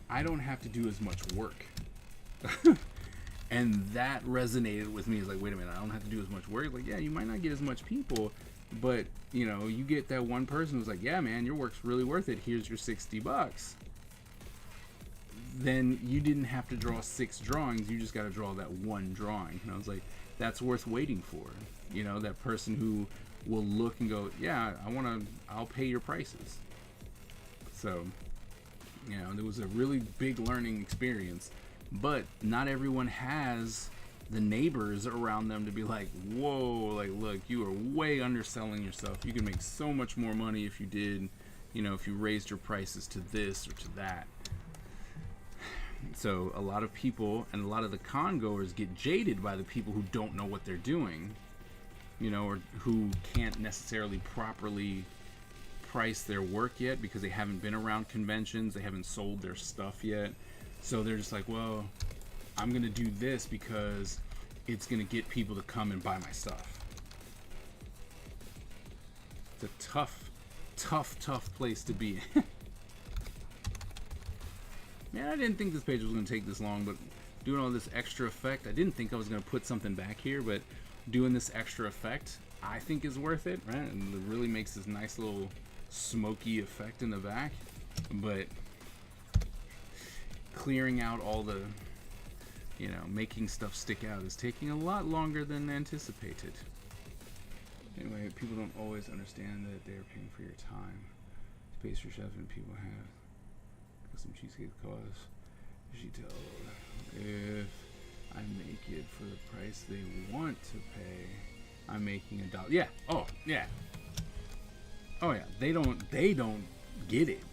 I don't have to do as much work. And that resonated with me. It's like, wait a minute, I don't have to do as much work. Like, yeah, you might not get as much people, but you know, you get that one person who's like, yeah, man, your work's really worth it. Here's your $60. Then you didn't have to draw 6 drawings. You just got to draw that one drawing. And I was like, that's worth waiting for. You know, that person who will look and go, yeah, I'll pay your prices. So, you know, there was a really big learning experience. But not everyone has the neighbors around them to be like, whoa, like, look, you are way underselling yourself. You can make so much more money if you did, you know, if you raised your prices to this or to that. So a lot of people and a lot of the con goers get jaded by the people who don't know what they're doing, you know, or who can't necessarily properly price their work yet because they haven't been around conventions, they haven't sold their stuff yet. So they're just like, well, I'm going to do this because it's going to get people to come and buy my stuff. It's a tough place to be. Man, I didn't think this page was going to take this long, but doing all this extra effect, I didn't think I was going to put something back here, but doing this extra effect, I think is worth it, right? And it really makes this nice little smoky effect in the back. But clearing out all the, you know, making stuff stick out is taking a lot longer than anticipated. Anyway, people don't always understand that they're paying for your time. Pastry chef and people have custom cheesecake cause. She told, if I make it for the price they want to pay, I'm making $1. Yeah. Oh, yeah. Oh yeah. They don't get it.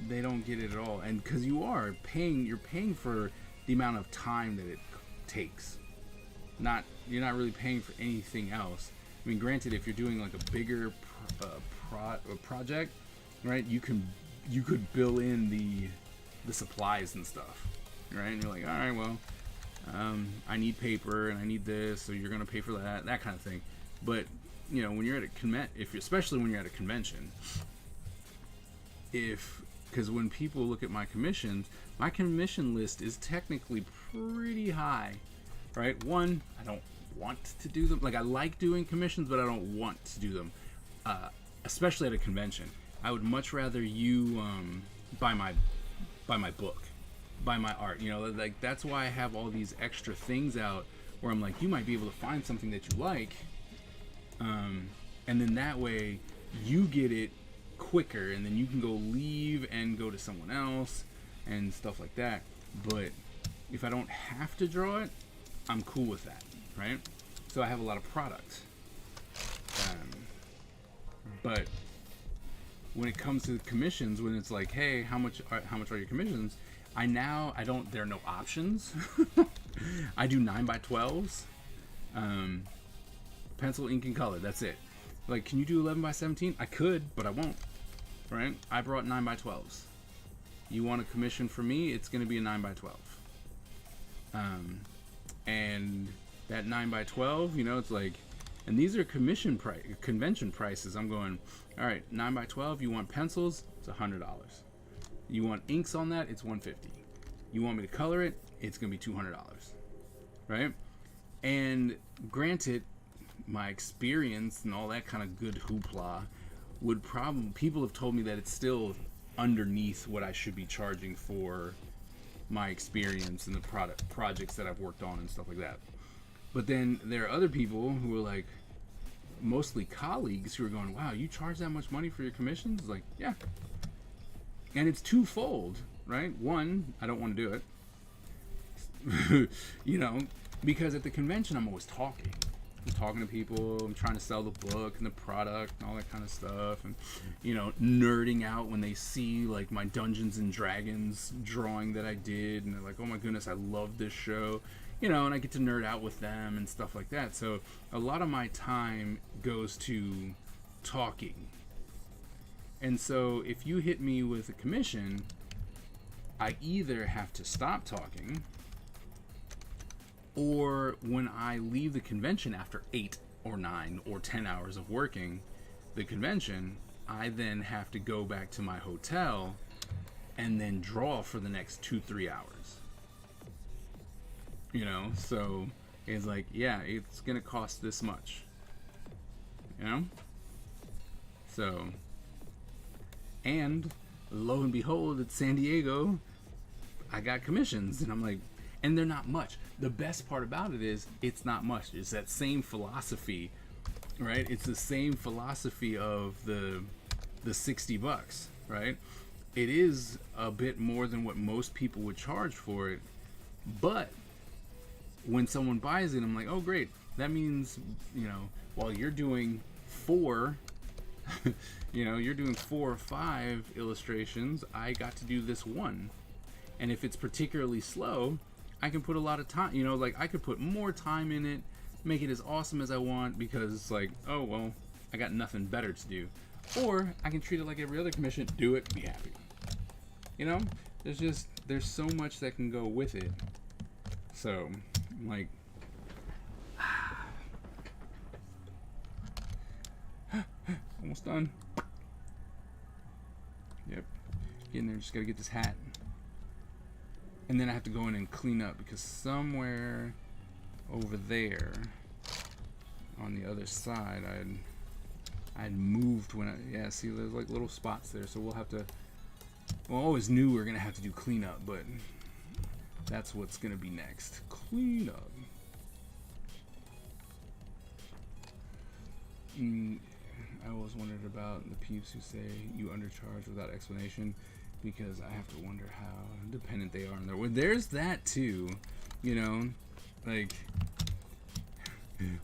They don't get it at all. And because you're paying for the amount of time that it takes. You're not really paying for anything else. I mean, granted, if you're doing like a bigger project, right? You could bill in the supplies and stuff, right? And you're like, all right, well, I need paper and I need this, so you're gonna pay for that kind of thing. But you know, when you're at a especially when you're at a convention, because when people look at my commissions, my commission list is technically pretty high, right? One, I don't want to do them. Like, I like doing commissions, but I don't want to do them, especially at a convention. I would much rather you buy my book, buy my art. You know, like that's why I have all these extra things out where I'm like, you might be able to find something that you like, and then that way you get it quicker, and then you can go leave and go to someone else and stuff like that. But if I don't have to draw it, I'm cool with that, right? So I have a lot of product, but when it comes to commissions, when it's like, hey, how much are your commissions? There are no options. I do 9x12s, pencil, ink, and color. That's it. Like, can you do 11x17? I could, but I won't. Right? I brought 9x12s. You want a commission from me? It's going to be a 9x12. And that 9x12, you know, it's like, and these are convention prices. I'm going, all right, 9x12. You want pencils? It's $100. You want inks on that? It's $150. You want me to color it? It's going to be $200. Right? And granted, my experience and all that kind of good hoopla people have told me that it's still underneath what I should be charging for my experience and the projects that I've worked on and stuff like that. But then there are other people who are like, mostly colleagues, who are going, wow, you charge that much money for your commissions? Like, yeah. And it's twofold, right? One, I don't want to do it. You know, because at the convention I'm always talking. I'm talking to people, I'm trying to sell the book and the product and all that kind of stuff, and you know, nerding out when they see like my Dungeons and Dragons drawing that I did, and they're like, oh my goodness, I love this show, you know, and I get to nerd out with them and stuff like that. So a lot of my time goes to talking. And so if you hit me with a commission, I either have to stop talking, or when I leave the convention after 8 or 9 or 10 hours of working the convention, I then have to go back to my hotel and then draw for the next 2-3 hours. You know, so it's like, yeah, it's gonna cost this much. You know? So, and lo and behold, at San Diego, I got commissions, and I'm like, and they're not much. The best part about it is it's not much. It's that same philosophy, right? It's the same philosophy of the $60, right? It is a bit more than what most people would charge for it, but when someone buys it, I'm like, oh great, that means, you know, while you're doing 4 you know, you're doing 4 or 5 illustrations, I got to do this one. And if it's particularly slow, I can put a lot of time, you know, like I could put more time in it, make it as awesome as I want, because it's like, oh well, I got nothing better to do. Or I can treat it like every other commission, do it, be happy. You know, there's so much that can go with it. So I'm like, almost done. Yep, getting there. Just gotta get this hat. And then I have to go in and clean up, because somewhere over there on the other side I'd moved when yeah, see, there's like little spots there, so we'll have to, well, I always knew we were gonna have to do cleanup, but that's what's gonna be next. Cleanup. I always wondered about the peeps who say you undercharge without explanation, because I have to wonder how dependent they are on their word. There's that too, you know, like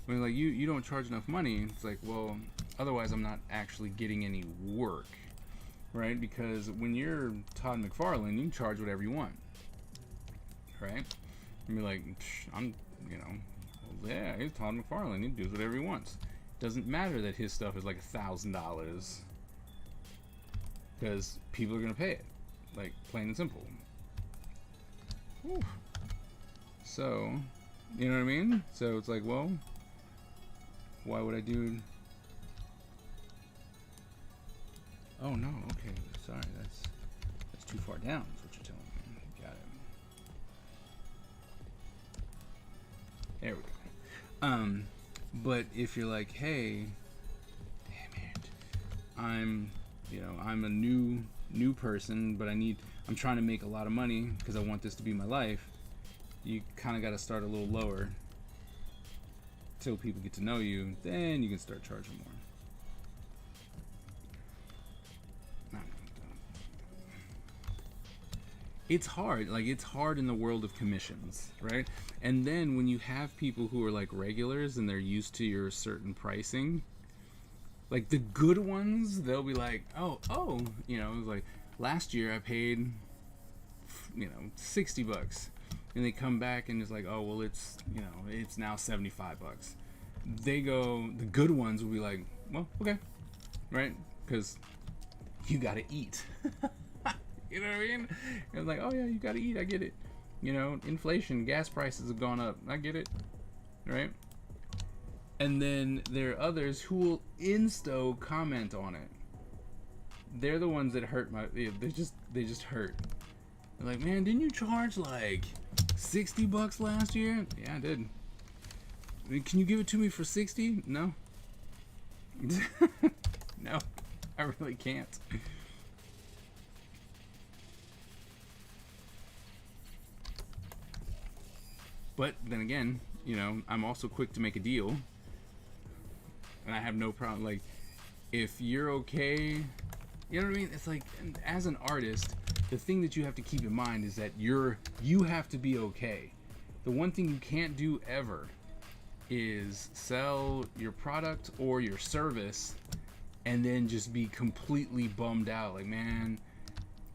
when like you don't charge enough money, it's like, well, otherwise I'm not actually getting any work, right? Because when you're Todd McFarlane, you can charge whatever you want, right? And be like, I'm, you know, well, yeah, he's Todd McFarlane, he does whatever he wants. Doesn't matter that his stuff is like $1,000, because people are gonna pay it, like plain and simple. Whew. So, you know what I mean? So it's like, well, why would I do? Oh no, okay, sorry, that's too far down. Is what you're telling me. Got it. There we go. But if you're like, hey, damn it, I'm a new person, but I'm trying to make a lot of money because I want this to be my life. You kind of got to start a little lower till people get to know you. Then you can start charging more. It's hard. Like, it's hard in the world of commissions, right? And then when you have people who are like regulars and they're used to your certain pricing, like the good ones, they'll be like, oh, you know, it was like last year I paid, you know, $60, and they come back and it's like, oh, well, it's, you know, it's now $75. They go, the good ones will be like, well, okay, right? Because you gotta eat. You know what I mean? It's like, oh yeah, you gotta eat. I get it. You know, inflation, gas prices have gone up. I get it, right? And then there are others who will insto comment on it. They're the ones that hurt my. They just hurt. They're like, man, didn't you charge like $60 last year? Yeah, I did. I mean, can you give it to me for 60? No. No, I really can't. But then again, you know, I'm also quick to make a deal, and I have no problem. Like, if you're okay, you know what I mean? It's like, as an artist, the thing that you have to keep in mind is that you have to be okay. The one thing you can't do ever is sell your product or your service and then just be completely bummed out. Like, man,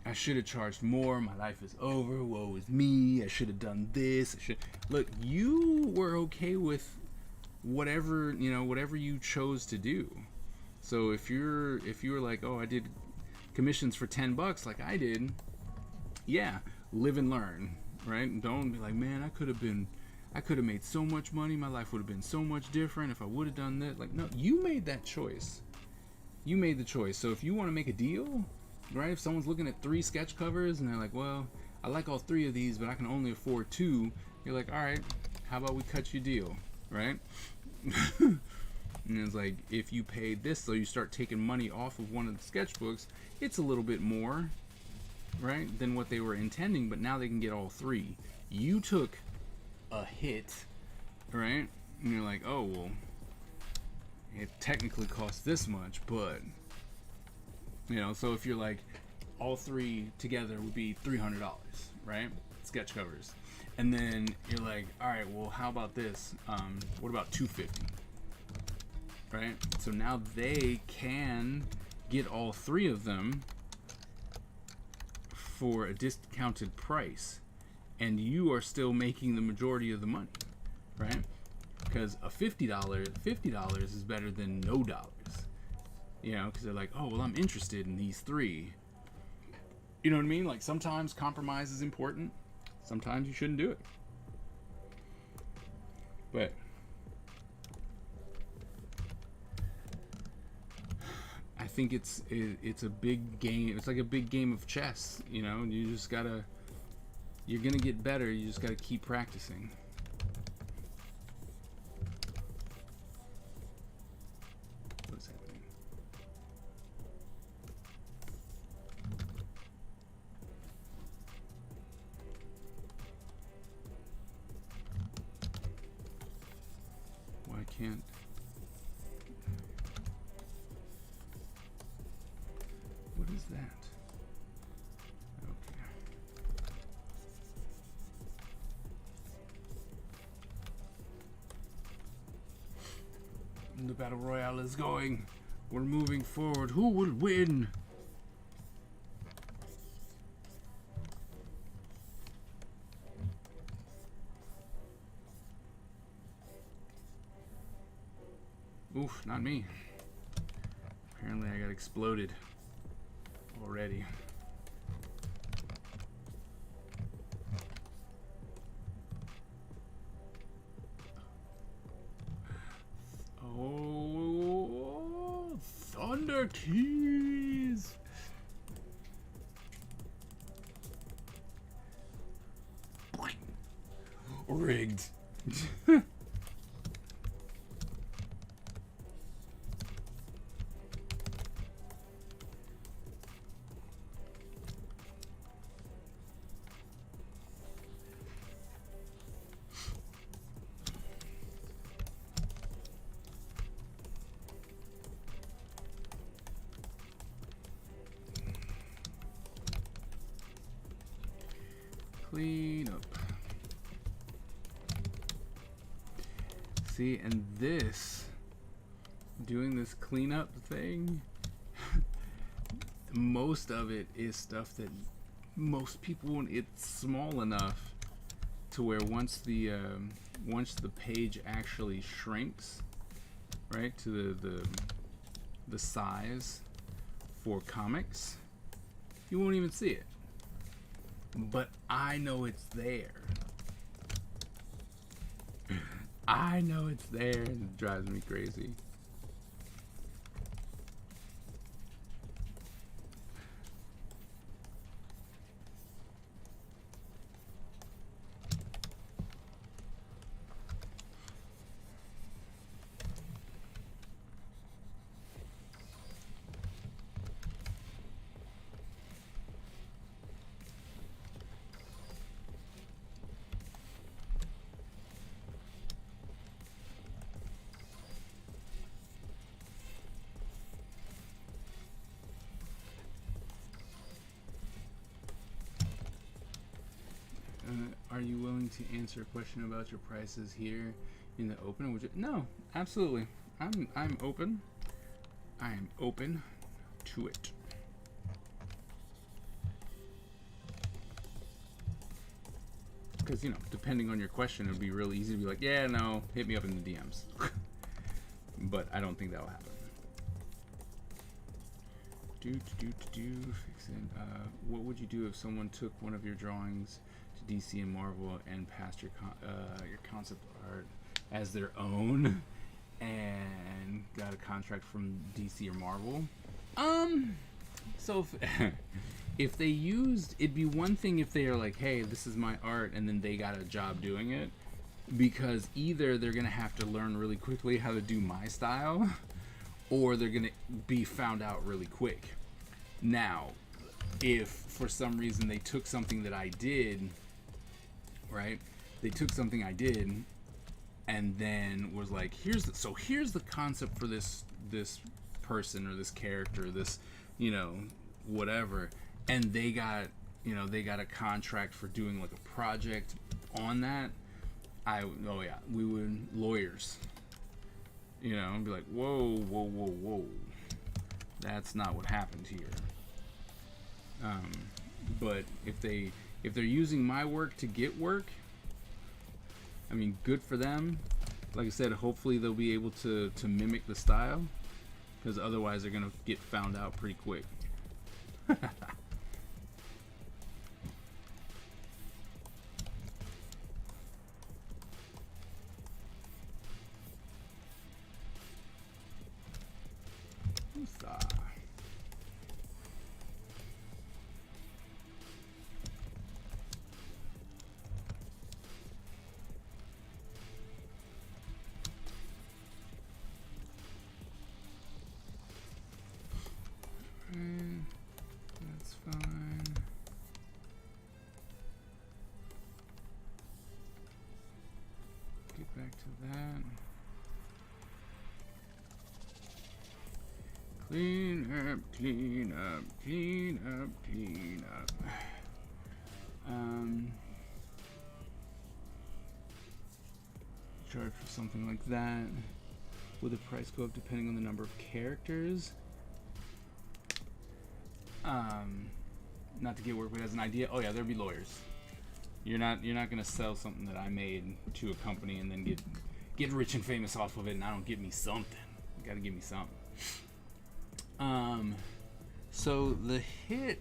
I should have charged more. My life is over. Woe is me. I should have done this. Look, you were okay with whatever, you know, whatever you chose to do. So if you were like, oh, I did commissions for $10 like I did, yeah, live and learn, right? Don't be like, man, I could have made so much money. My life would have been so much different if I would have done that. Like, no, you made that choice. You made the choice. So if you want to make a deal, right? If someone's looking at 3 sketch covers and they're like, well, I like all 3 of these, but I can only afford 2. You're like, all right, how about we cut you a deal, right? And it's like, if you pay this, so you start taking money off of one of the sketchbooks, it's a little bit more, right, than what they were intending, but now they can get all 3. You took a hit, right? And you're like, oh, well, it technically costs this much, but, you know, so if you're like, all 3 together would be $300, right? Sketch covers. And then you're like, all right, well, how about this? What about $250? Right? So now they can get all 3 of them for a discounted price, and you are still making the majority of the money, right? Because a $50 is better than no dollars. You know, because they're like, oh, well, I'm interested in these 3. You know what I mean? Like, sometimes compromise is important. Sometimes you shouldn't do it. But I think it's a big game. It's like a big game of chess, you know? You just gotta, you're gonna get better. You just gotta keep practicing. What's happening? Why can't... What is that? Okay. The battle royale is going. We're moving forward. Who will win? Oof, not me. Apparently I got exploded already. Oh, Thunder Keys! Rigged. Clean up. See, and this, doing this cleanup thing, most of it is stuff that most people, it's small enough to where once the page actually shrinks, right, to the size for comics, you won't even see it. But I know it's there. I know it's there, and it drives me crazy. Are you willing to answer a question about your prices here in the open? Would you? No, absolutely. I'm open. I am open to it. Because, you know, depending on your question, it would be really easy to be like, yeah, no, hit me up in the DMs. But I don't think that will happen. Fixing. What would you do if someone took one of your drawings to DC and Marvel and passed your concept art as their own and got a contract from DC or Marvel. So if they used, it'd be one thing if they are like, hey, this is my art, and then they got a job doing it, because either they're gonna have to learn really quickly how to do my style, or they're gonna be found out really quick. Now, if for some reason they took something that I did, right? They took something I did, and then was like, here's the concept for this person or this character, this, you know, whatever, and they got a contract for doing like a project on that. We would, lawyers, you know, and be like, whoa, that's not what happened here. But if they're using my work to get work, I mean, good for them. Like I said, hopefully they'll be able to mimic the style, because otherwise they're gonna get found out pretty quick. That's fine. Get back to that. Clean up, clean up, clean up, clean up. Charge for something like that. Will the price go up depending on the number of characters? Not to get work, but as an idea, oh yeah, there'd be lawyers. You're not gonna sell something that I made to a company and then get rich and famous off of it, and I don't give me something. You gotta give me something. So the hit,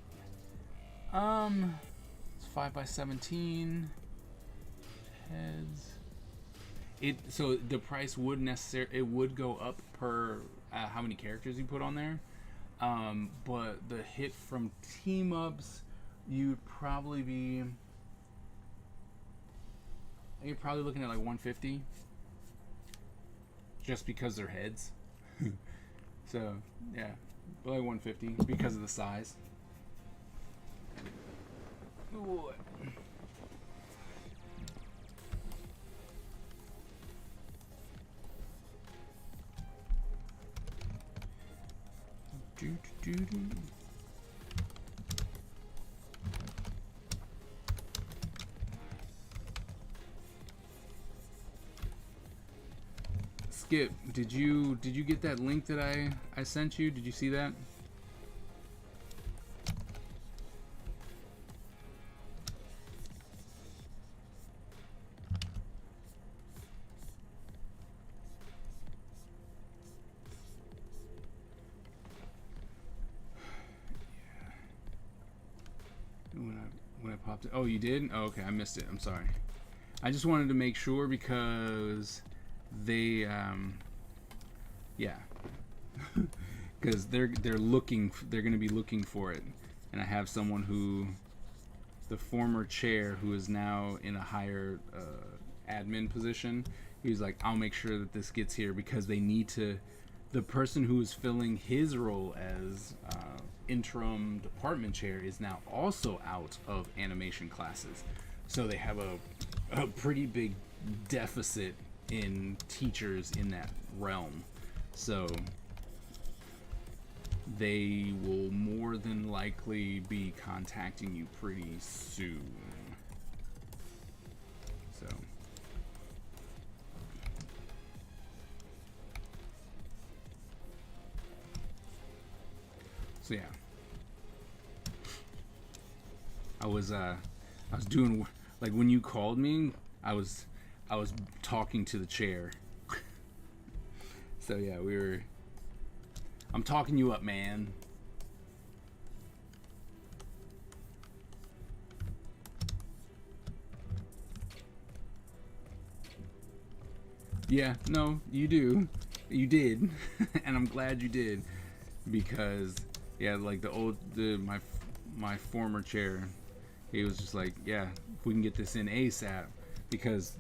it's 5x17 heads. So the price would go up per how many characters you put on there. But the hit from team ups, you're probably looking at like 150, just because they're heads. So yeah, like 150 because of the size. Ooh. Skip, did you get that link that I sent you? Did you see that? When I popped it. Oh, you did? Oh, okay, I missed it. I'm sorry. I just wanted to make sure because they yeah. Because they're going to be looking for it, and I have someone who, the former chair, who is now in a higher admin position. He's like, I'll make sure that this gets here because they need to. The person who is filling his role as interim department chair is now also out of animation classes, so they have a pretty big deficit in teachers in that realm. So they will more than likely be contacting you pretty soon. So yeah, I was doing, like, when you called me, I was talking to the chair. So yeah, I'm talking you up, man. Yeah, no, you do. You did, and I'm glad you did, because yeah, like my former chair, he was just like, yeah, if we can get this in ASAP, because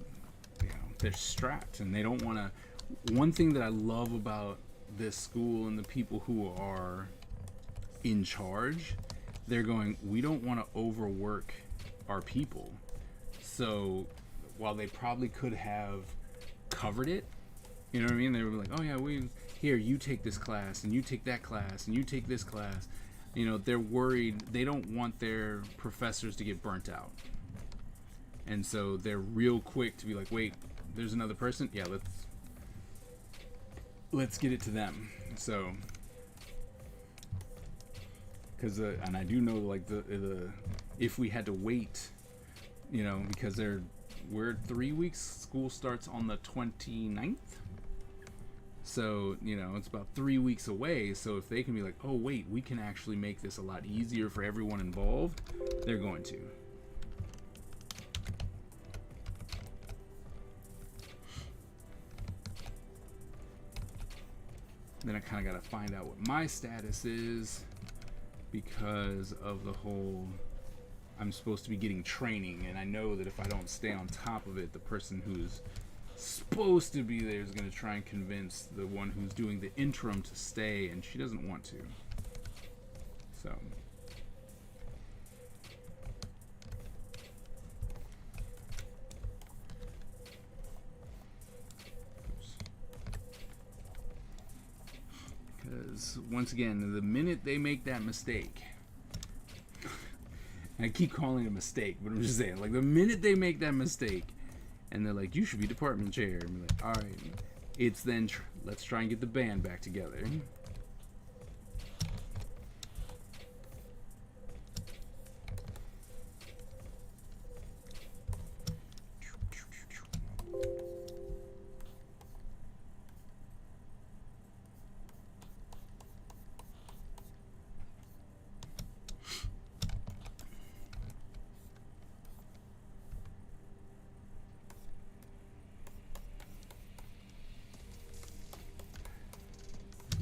they're strapped and they don't want to. One thing that I love about this school and the people who are in charge, they're going, we don't want to overwork our people. So while they probably could have covered it, you know what I mean? They were like, oh yeah, here, you take this class and you take that class and you take this class. They're worried. They don't want their professors to get burnt out. And so they're real quick to be like, wait, there's another person? Yeah, let's get it to them. So, because and I do know, like, the if we had to wait, because we're 3 weeks. School starts on the 29th. So, it's about 3 weeks away. So if they can be like, oh, wait, we can actually make this a lot easier for everyone involved, they're going to. Then I kind of got to find out what my status is, because of the whole, I'm supposed to be getting training, and I know that if I don't stay on top of it, the person who's supposed to be there is going to try and convince the one who's doing the interim to stay, and she doesn't want to. So because once again, the minute they make that mistake, and I keep calling it a mistake, but I'm just saying, like, the minute they make that mistake and they're like, you should be department chair, and we're like, all right, it's then let's try and get the band back together.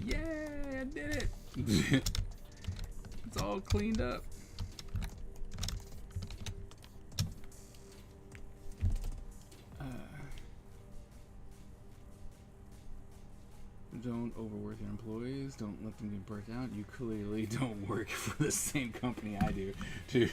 Yay, I did it. It's all cleaned up. Don't overwork your employees. Don't let them get burnt out. You clearly don't work for the same company I do. Dude,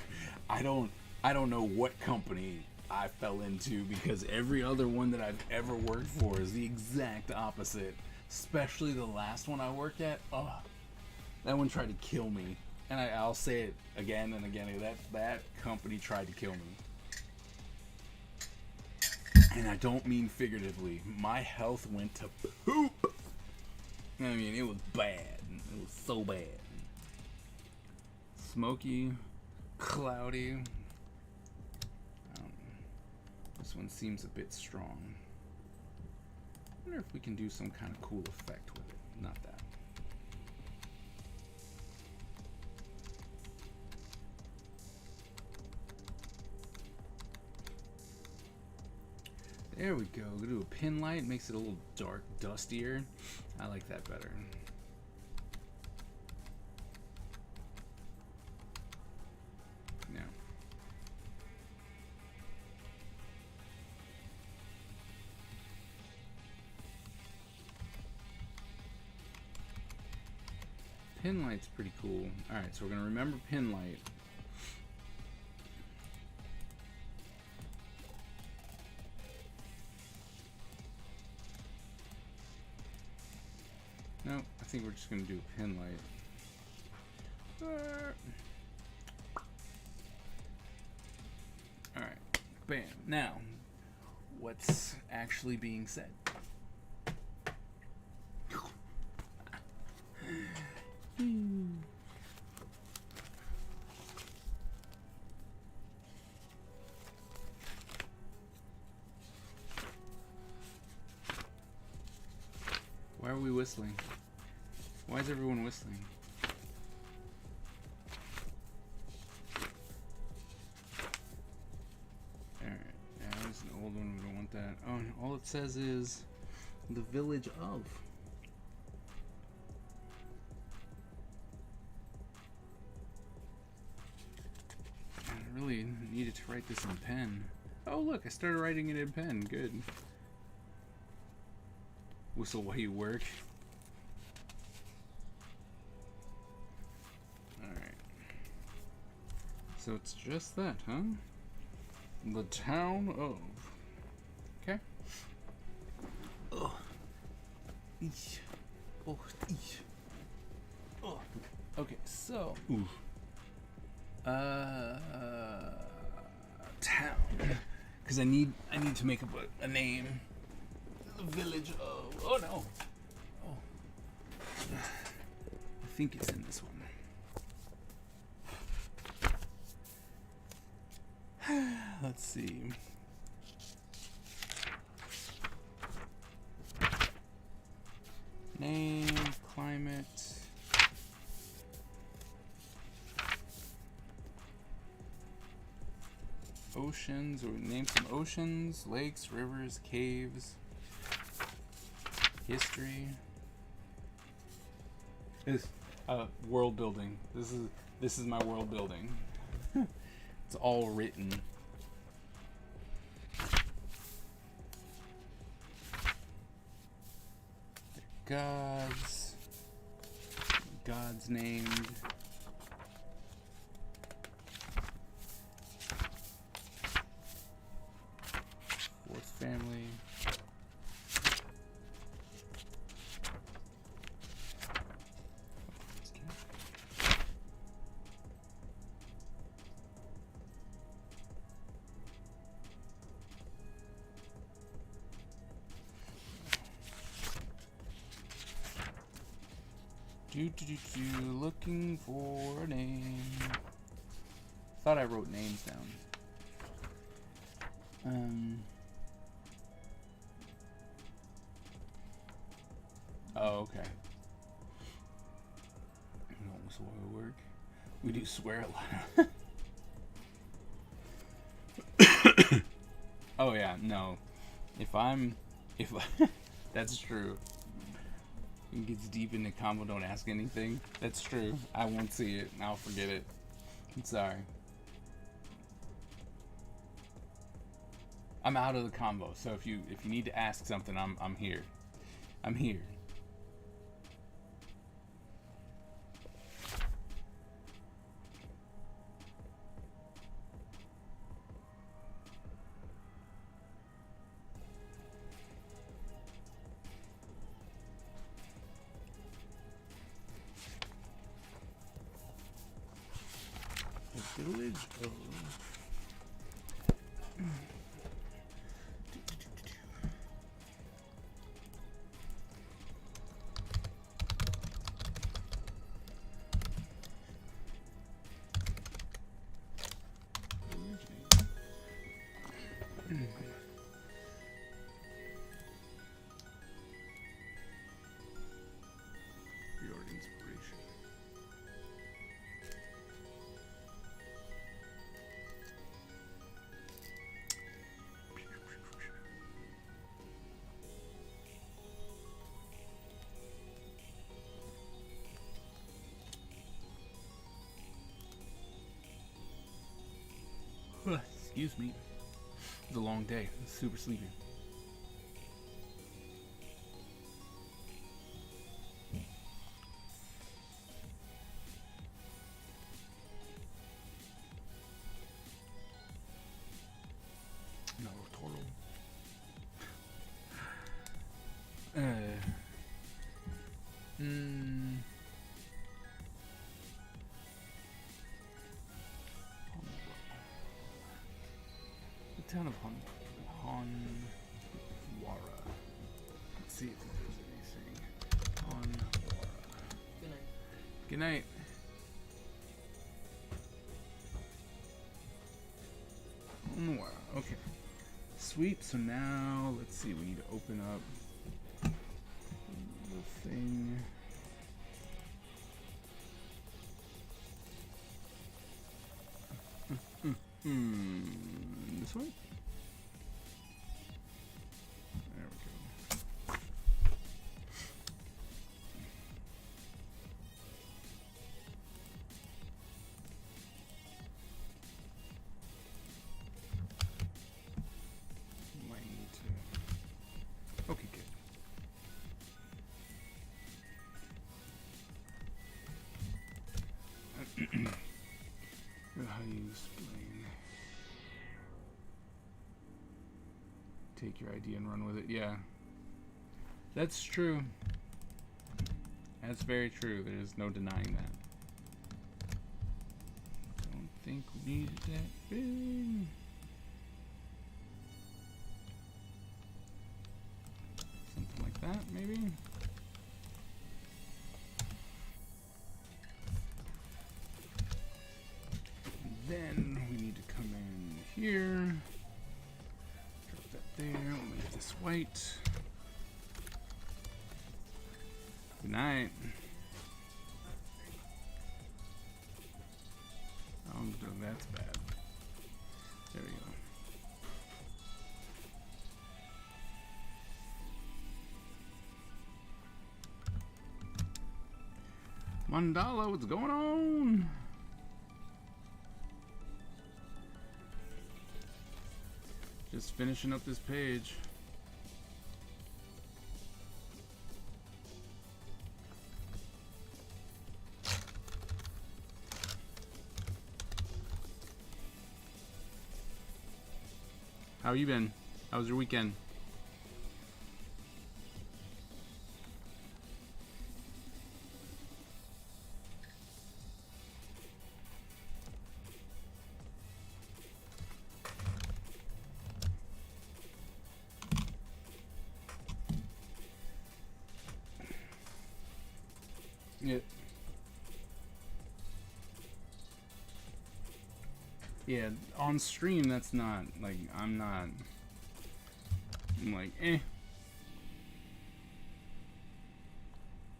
I don't know what company I fell into, because every other one that I've ever worked for is the exact opposite. Especially the last one I worked at. Oh, that one tried to kill me. And I'll say it again and again. That company tried to kill me. And I don't mean figuratively. My health went to poop. I mean, it was bad. It was so bad. Smoky, cloudy. This one seems a bit strong. I wonder if we can do some kind of cool effect with it. Not that. There we go. We'll do a pin light. Makes it a little dark, dustier. I like that better. Now. Pin light's pretty cool. Alright, so we're going to remember pin light. No, I think we're just going to do a pin light. Alright, bam. Now, what's actually being said? Why are we whistling? Why is everyone whistling? Alright, yeah, that's an old one. We don't want that. Oh, and all it says is the village of. to write this in pen. Oh, look, I started writing it in pen. Good. Whistle while you work. Alright. So it's just that, huh? The town of... Okay. Oh. Eesh. Oh, eesh. Oh. Okay, so... Ooh. Town. Because I need to make up a name. The village of... Oh, no. Oh. I think it's in this one. Let's see. Name, climate. Oceans, or name some oceans, lakes, rivers, caves. History. This world building. This is my world building. It's all written. Gods. Gods named. Fourth family. Looking for a name. Thought I wrote names down. Oh, okay. Almost will work. We do swear a lot. Oh yeah, no. If that's true. It gets deep into combo, don't ask anything. That's true. I won't see it. I'll forget it. I'm sorry. I'm out of the combo, so if you need to ask something, I'm here. I'm here. Village of... Your inspiration. Excuse me. It was a long day. I was super sleepy. No, Toro. The town of Honwara. Let's see if there's anything. Honwara. Good night. Good night. Honwara. Okay. Sweet. So now let's see. We need to open up the thing. This way? There we go. How do you explain? Take your idea and run with it. Yeah. That's true. That's very true. There's no denying that. Don't think we need it that big. Something like that, maybe? Then we need to come in here. Drop that there. We'll make this white. Good night. Oh, that's bad. There we go. Mandala, what's going on? Just finishing up this page. How you been? How was your weekend? Yeah. Yeah, on stream that's not like I'm like eh.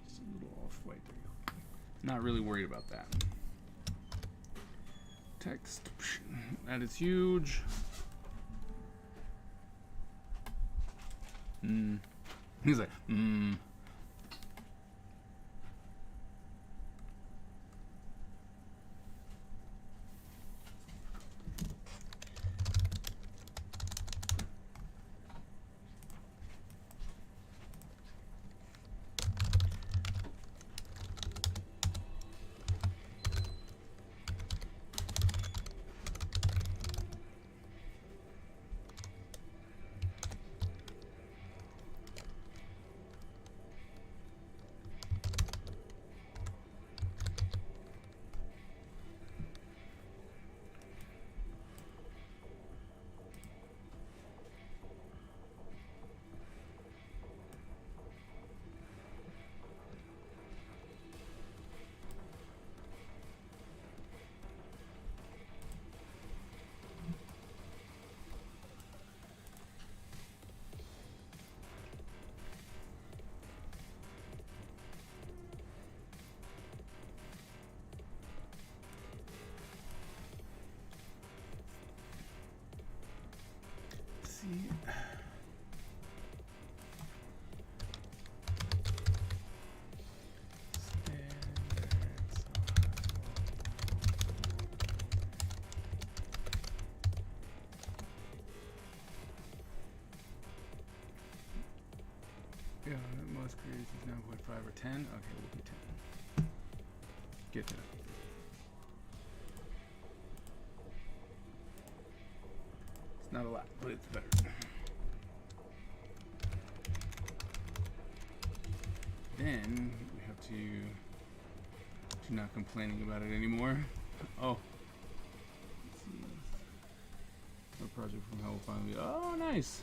Just a little off white there. Not really worried about that. Text, that is huge. He's like yeah, most creators is now what, 5 or 10? Okay, we'll do 10. Get that. It's not a lot, but it's better. Then we have to not complaining about it anymore. Oh. Let's see. A project from hell will finally be, oh nice.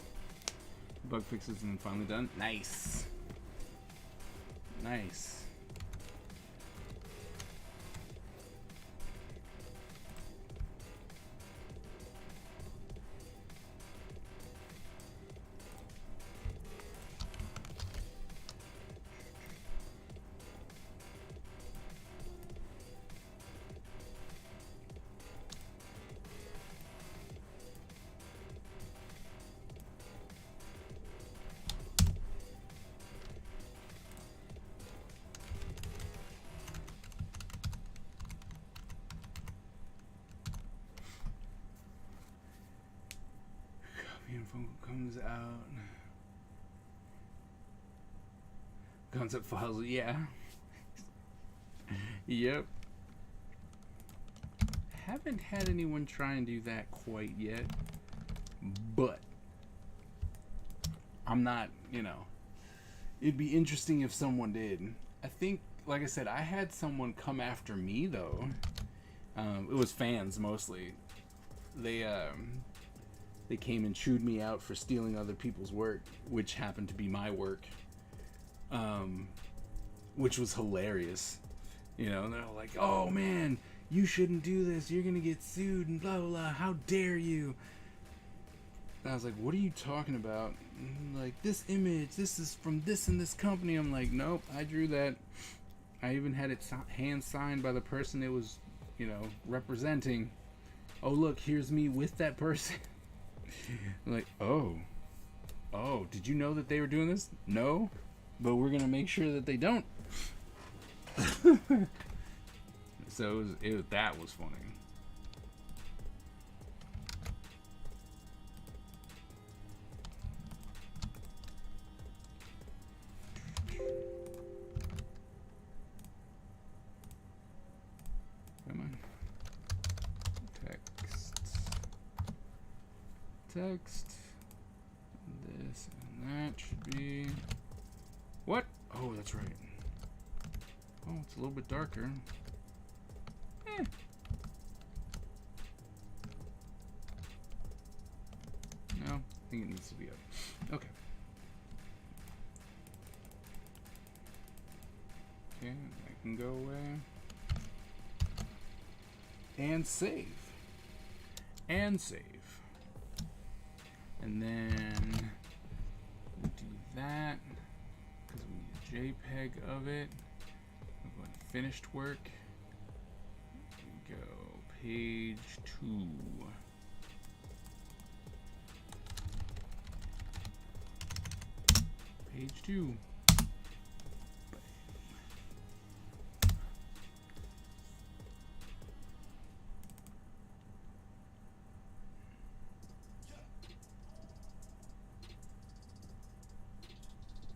Bug fixes and finally done. Nice. Nice. Info comes out. Concept files, yeah. Yep. haven't had anyone try and do that quite yet, but I'm not, it'd be interesting if someone did. I think, like I said, I had someone come after me, though. It was fans, mostly. They came and chewed me out for stealing other people's work, which happened to be my work, which was hilarious. And they're like, oh, man, you shouldn't do this. You're going to get sued and blah, blah, blah. How dare you? And I was like, what are you talking about? Like, this image, this is from this and this company. I'm like, nope, I drew that. I even had it hand signed by the person it was, representing. Oh, look, here's me with that person. I'm like, oh, did you know that they were doing this? No, but we're going to make sure that they don't. So that was funny. Come on. Text. This and that should be. What? Oh, that's right. Oh, it's a little bit darker. No, I think it needs to be up. Okay. Okay, that can go away. And save. And save. And then we'll do that because we need a JPEG of it. We're going to finished work. Here we go. Page 2. Page 2.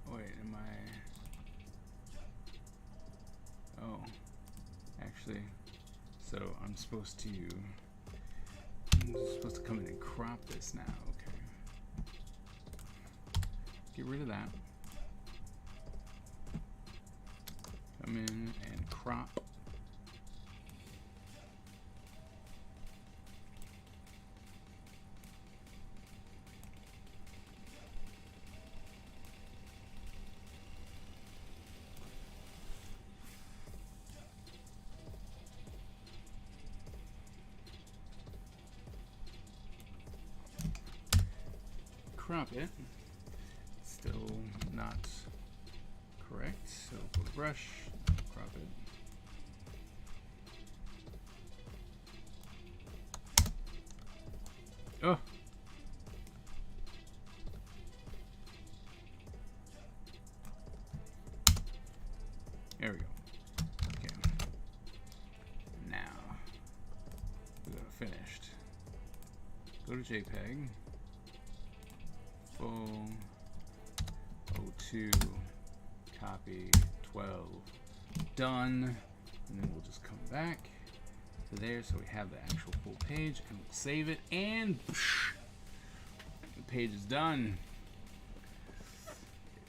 Wait, am I... Oh. Actually, so I'm supposed to come in and crop this now. Okay. Get rid of that. Come in and crop. Crop it. Still not correct, so go to brush, crop it. Oh! There we go. Okay. Now, we go to finished. Go to JPEG. Full 02, copy 12, done, and then we'll just come back to there so we have the actual full page, and we'll save it, and the page is done.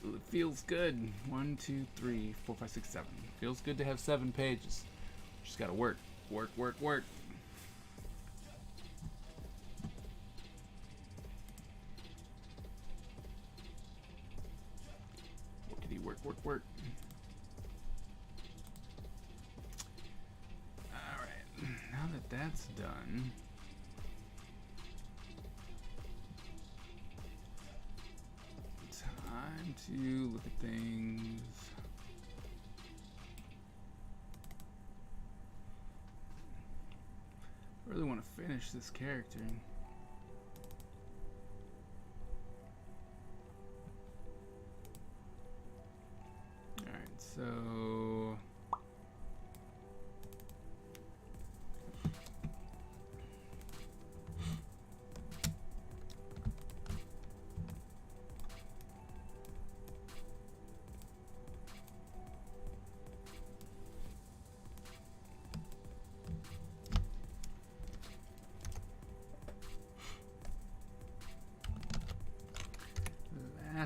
It feels good. 1, 2, 3, 4, 5, 6, 7. Feels good to have 7 pages. Just gotta work. Work. Work. Alright, now that that's done, time to look at things. I really want to finish this character. So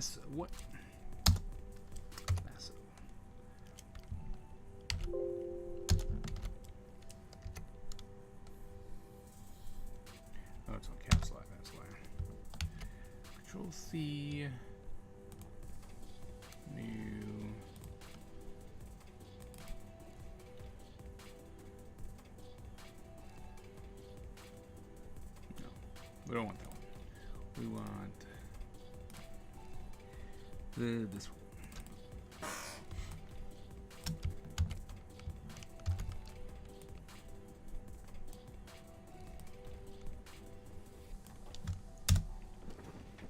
Mass. What? Massive. Oh, it's on caps lock. That's why. Control C. New. No, we don't want that one. We want this one.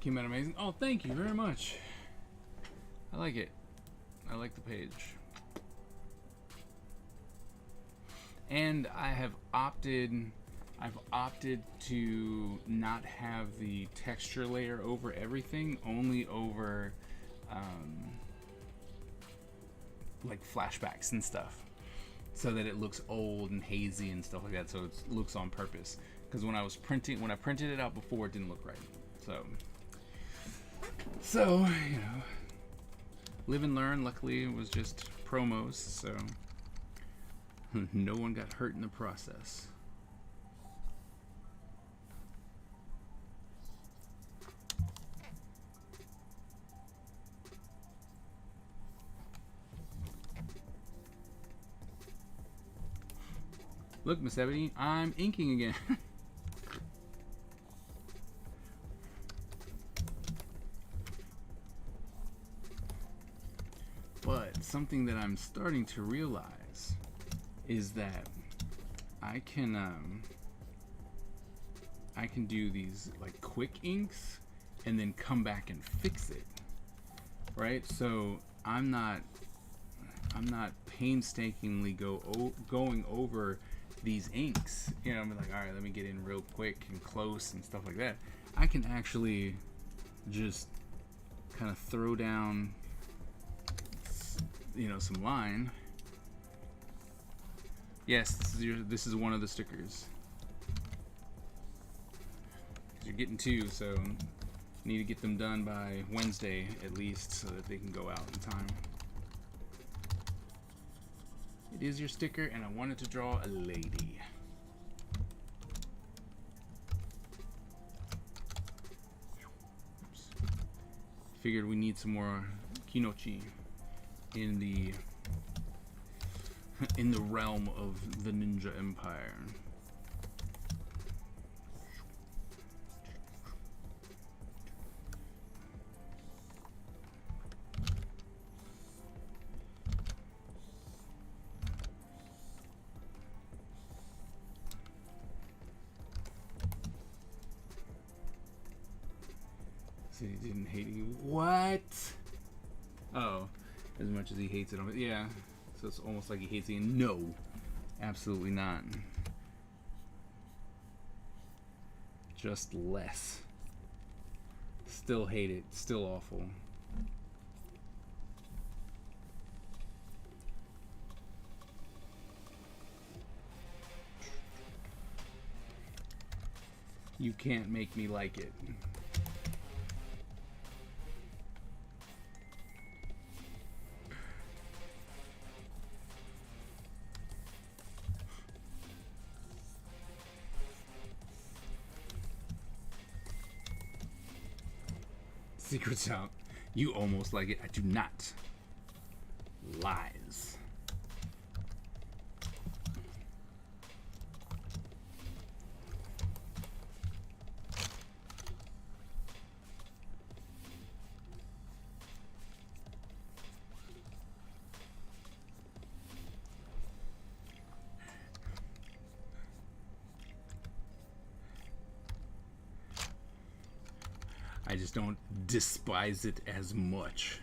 Came out amazing. Oh, thank you very much. I like it. I like the page. And I've opted to not have the texture layer over everything, only over like flashbacks and stuff, so that it looks old and hazy and stuff like that. So it looks on purpose. Because when I printed it out before, it didn't look right. So you know, live and learn. Luckily, it was just promos, so no one got hurt in the process. Look, Miss Ebony, I'm inking again. But something that I'm starting to realize is that I can do these like quick inks and then come back and fix it, right? So I'm not painstakingly going over these inks. You know, I'm like, all right, let me get in real quick and close and stuff like that. I can actually just kind of throw down, you know, some line. Yes, this is one of the stickers. You're getting two, so need to get them done by Wednesday at least, so that they can go out in time. It is your sticker, and I wanted to draw a lady. Oops. Figured we need some more kinochi in the realm of the Ninja Empire. So he didn't hate you. What? Oh, as much as he hates it. Yeah. So it's almost like he hates it. No, absolutely not. Just less. Still hate it. Still awful. You can't make me like it. Secrets out. You almost like it. I do not. Lies. I just don't despise it as much.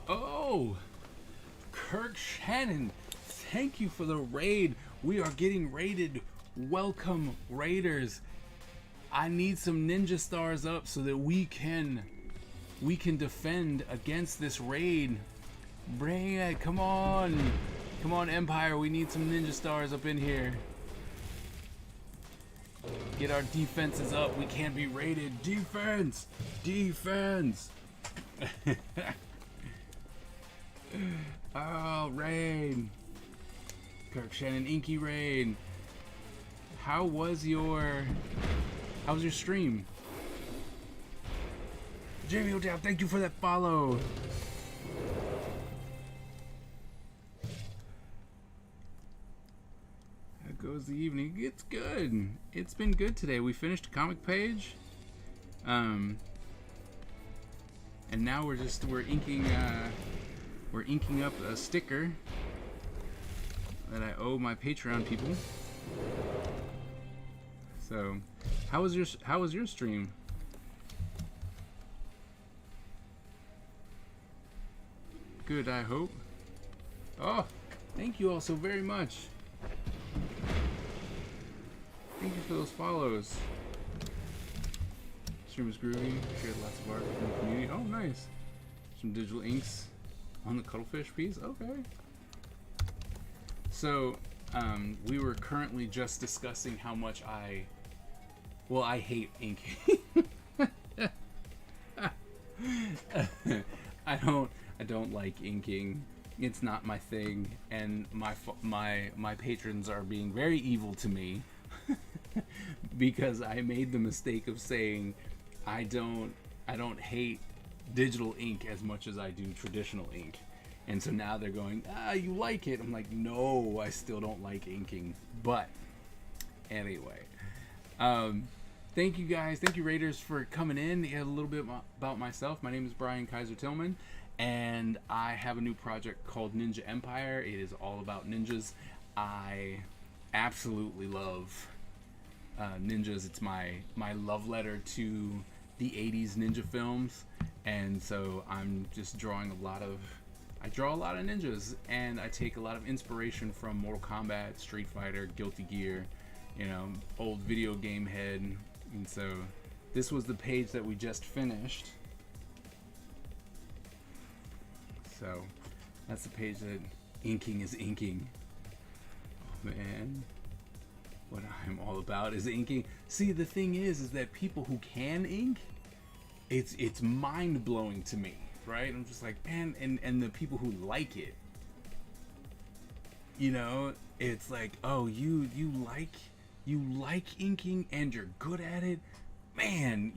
Oh, Kirk Shannon, thank you for the raid. We are getting raided. Welcome, raiders. I need some ninja stars up so that we can defend against this raid. Bring it, come on. Come on, Empire, we need some ninja stars up in here. Get our defenses up. We can't be raided. Defense! Defense! Oh, raid. Kirk Shannon Inky raid. How was your stream? Jamie O'Dowd, thank you for that follow. How goes the evening? It's good. It's been good today. We finished a comic page. And now we're inking up a sticker that I owe my Patreon people. So, how was your stream? Good, I hope. Oh, thank you all so very much. Thank you for those follows. Stream was groovy. Shared lots of art from the community. Oh, nice. Some digital inks on the cuttlefish piece. Okay. So, we were currently just discussing how much I hate inking. I don't like inking. It's not my thing, and my patrons are being very evil to me because I made the mistake of saying I don't hate digital ink as much as I do traditional ink. And so now they're going, you like it. I'm like, no, I still don't like inking. But anyway, thank you guys. Thank you, Raiders, for coming in. A little bit about myself. My name is Brian Kaiser Tillman, and I have a new project called Ninja Empire. It is all about ninjas. I absolutely love ninjas. It's my love letter to the 80s ninja films. And so I'm just drawing I draw a lot of ninjas, and I take a lot of inspiration from Mortal Kombat, Street Fighter, Guilty Gear, old video game head. And so this was the page that we just finished. So that's the page that inking is inking. Oh man, what I'm all about is inking. See, the thing is that people who can ink, it's mind-blowing to me. Right? I'm just like, man, and the people who like it, it's like, oh, you like inking and you're good at it, man,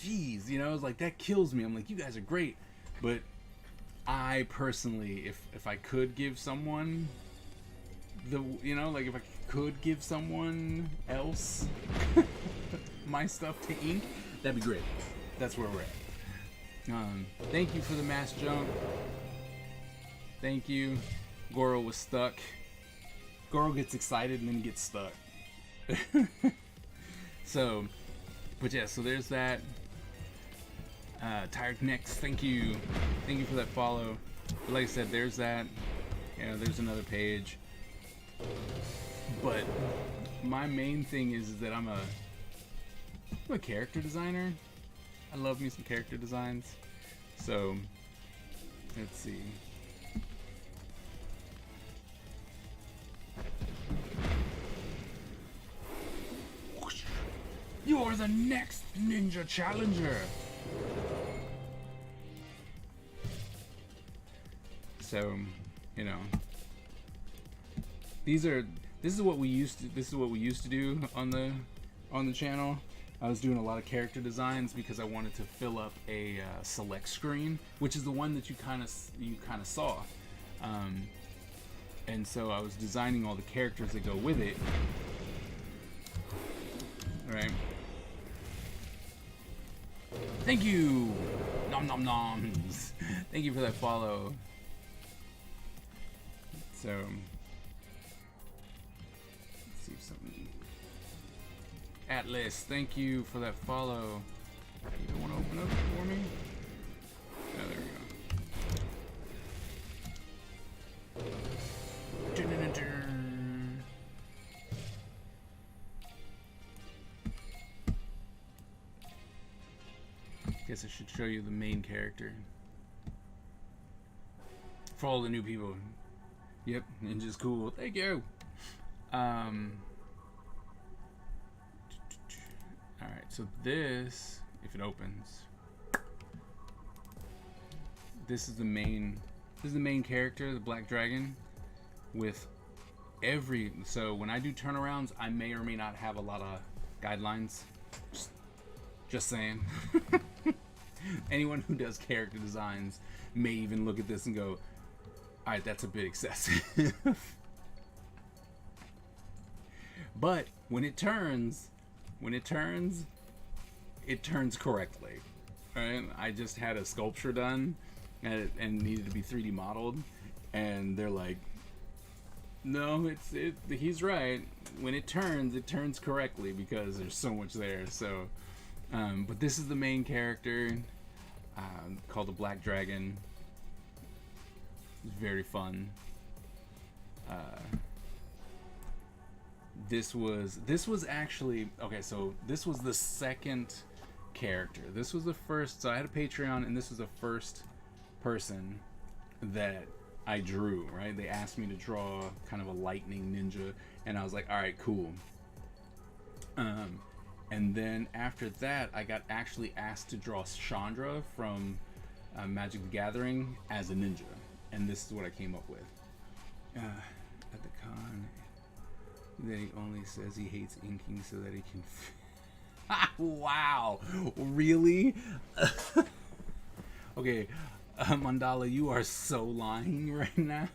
geez, it's like, that kills me. I'm like, you guys are great, but I personally, if I could give someone if I could give someone else my stuff to ink, that'd be great. That's where we're at. Thank you for the mass jump. Thank you. Goro was stuck. Goro gets excited and then gets stuck. So there's that. Tired Necks, thank you. Thank you for that follow. But like I said, there's that. There's another page. But my main thing is that I'm a character designer. I love me some character designs. So, let's see. You're the next ninja challenger. So, this is what we used to do on the channel. I was doing a lot of character designs because I wanted to fill up a select screen, which is the one that you kind of saw, and so I was designing all the characters that go with it. All right. Thank you, nom nom noms. Thank you for that follow. So let's see if something. Atlas, thank you for that follow. You don't want to open up for me? Oh, there we go. Guess I should show you the main character. For all the new people. Yep, ninja's cool. Thank you. Um. All right, so this, if it opens, this is the main. This is the main character, the Black Dragon, with every. So when I do turnarounds, I may or may not have a lot of guidelines. Just saying. Anyone who does character designs may even look at this and go, all right, that's a bit excessive. But when it turns correctly. Right? I just had a sculpture done and needed to be 3D modeled, and they're like, no, he's right. When it turns correctly because there's so much there. So, but this is the main character, called the Black Dragon. It's very fun. This was actually okay. So this was the second character. This was the first. So I had a Patreon, and this was the first person that I drew. Right? They asked me to draw kind of a lightning ninja, and I was like, all right, cool. And then after that, I got actually asked to draw Chandra from Magic the Gathering as a ninja, and this is what I came up with. At the con, he only says he hates inking so that he can. Wow, really? Okay, Mandala, you are so lying right now.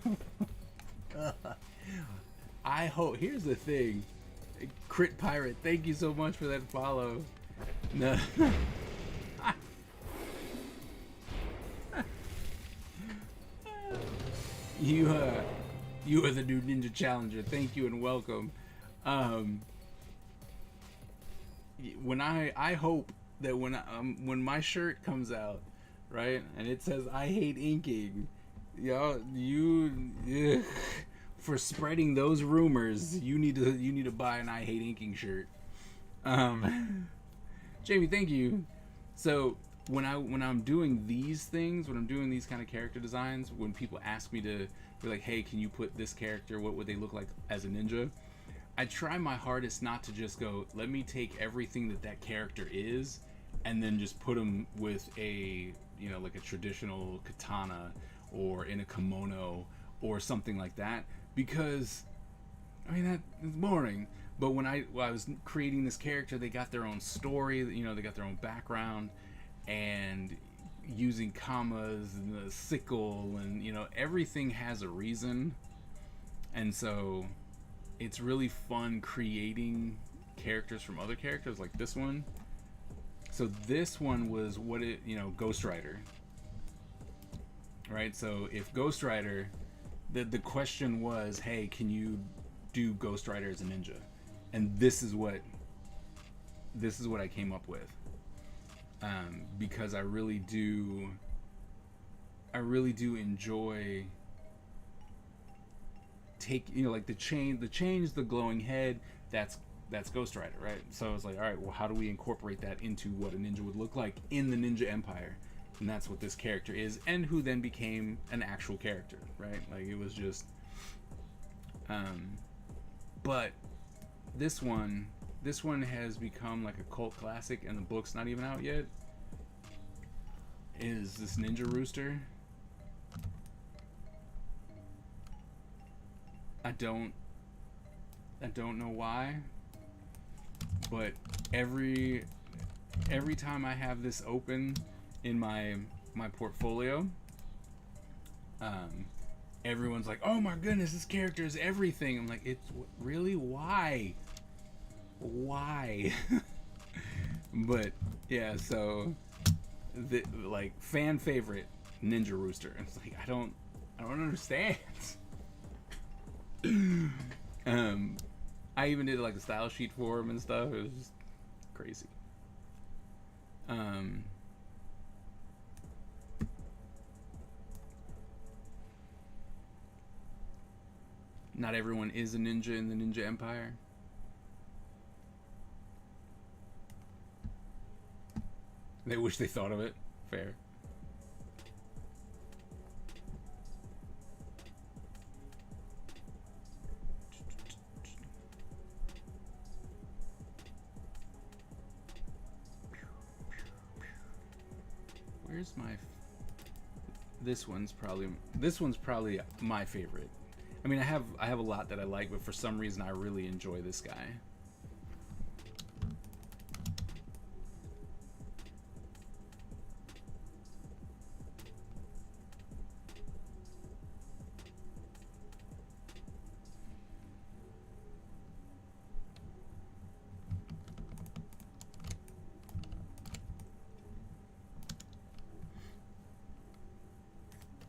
I hope. Here's the thing. Crit Pirate, thank you so much for that follow. No. You are the new Ninja Challenger. Thank you and welcome. When I hope that when my shirt comes out, right, and it says I hate inking, y'all, for spreading those rumors, you need to buy an I hate inking shirt. Jamie, thank you. So when I'm doing these things, when I'm doing these kind of character designs, when people ask me to be like, hey, can you put this character, what would they look like as a ninja? I try my hardest not to just go, let me take everything that character is and then just put them with a, like a traditional katana or in a kimono or something like that, because that is boring. But when I was creating this character, they got their own story, they got their own background, and using commas and the sickle, and everything has a reason. And so it's really fun creating characters from other characters, like this one. So this one was Ghost Rider, right? So if Ghost Rider, the question was, hey, can you do Ghost Rider as a ninja? And this is what I came up with, because I really do enjoy like the change, the glowing head. That's Ghost Rider, right? So I was like, all right, well, how do we incorporate that into what a ninja would look like in the Ninja Empire? And that's what this character is, and who then became an actual character, right? Like, it was just, but this one has become like a cult classic, and the book's not even out yet. Is this Ninja Rooster? I don't know why, but every time I have this open in my portfolio, everyone's like, "Oh my goodness, this character is everything." I'm like, "It's really why?" But yeah, so the fan favorite Ninja Rooster. It's like, I don't understand. I even did like a style sheet for him and stuff. It was just crazy. Not everyone is a ninja in the Ninja Empire. They wish they thought of it. Fair. Where's my... This one's probably my favorite. I mean, I have a lot that I like, but for some reason I really enjoy this guy.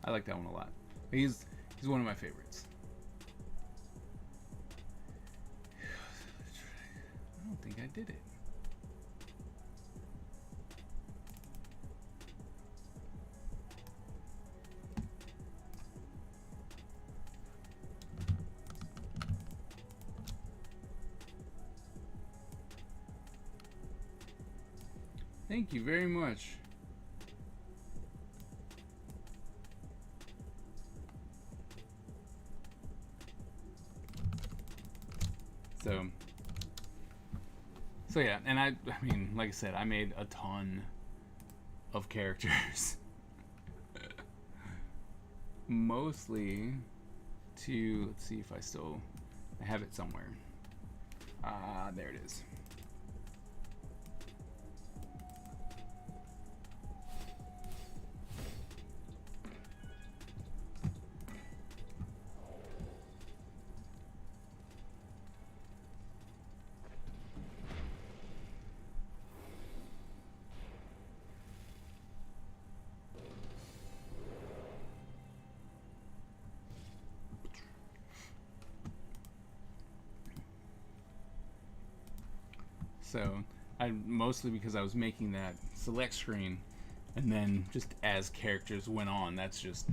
I like that one a lot. He's one of my favorites. I don't think I did it. Thank you very much. So yeah, and I mean, like I said, I made a ton of characters. Mostly to, let's see if I have it somewhere. There it is. So, mostly because I was making that select screen, and then just as characters went on, that's just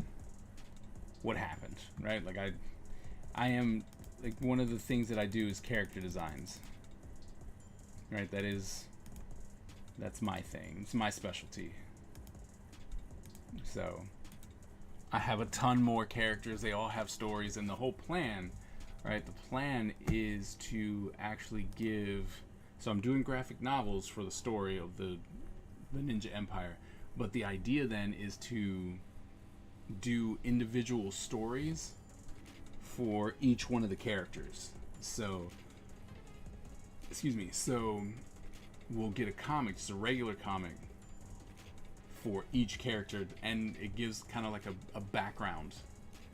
what happened, right? Like I am, like, one of the things that I do is character designs, right? That's my thing. It's my specialty. So, I have a ton more characters. They all have stories, and the whole plan, right? The plan is to actually give... So I'm doing graphic novels for the story of the Ninja Empire, but the idea then is to do individual stories for each one of the characters. So, so we'll get a comic, just a regular comic for each character, and it gives kind of like a background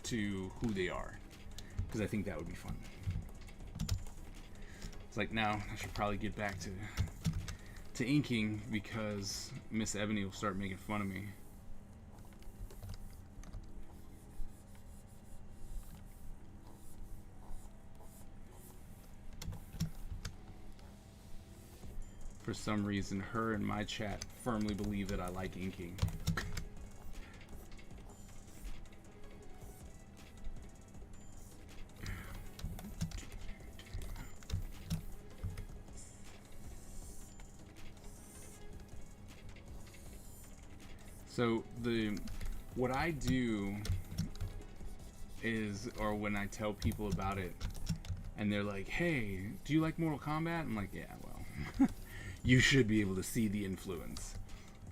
to who they are, because I think that would be fun. It's like, now I should probably get back to inking, because Miss Ebony will start making fun of me. For some reason, her and my chat firmly believe that I like inking. So what I do is, or when I tell people about it, and they're like, "Hey, do you like Mortal Kombat?" I'm like, "Yeah, well, you should be able to see the influence,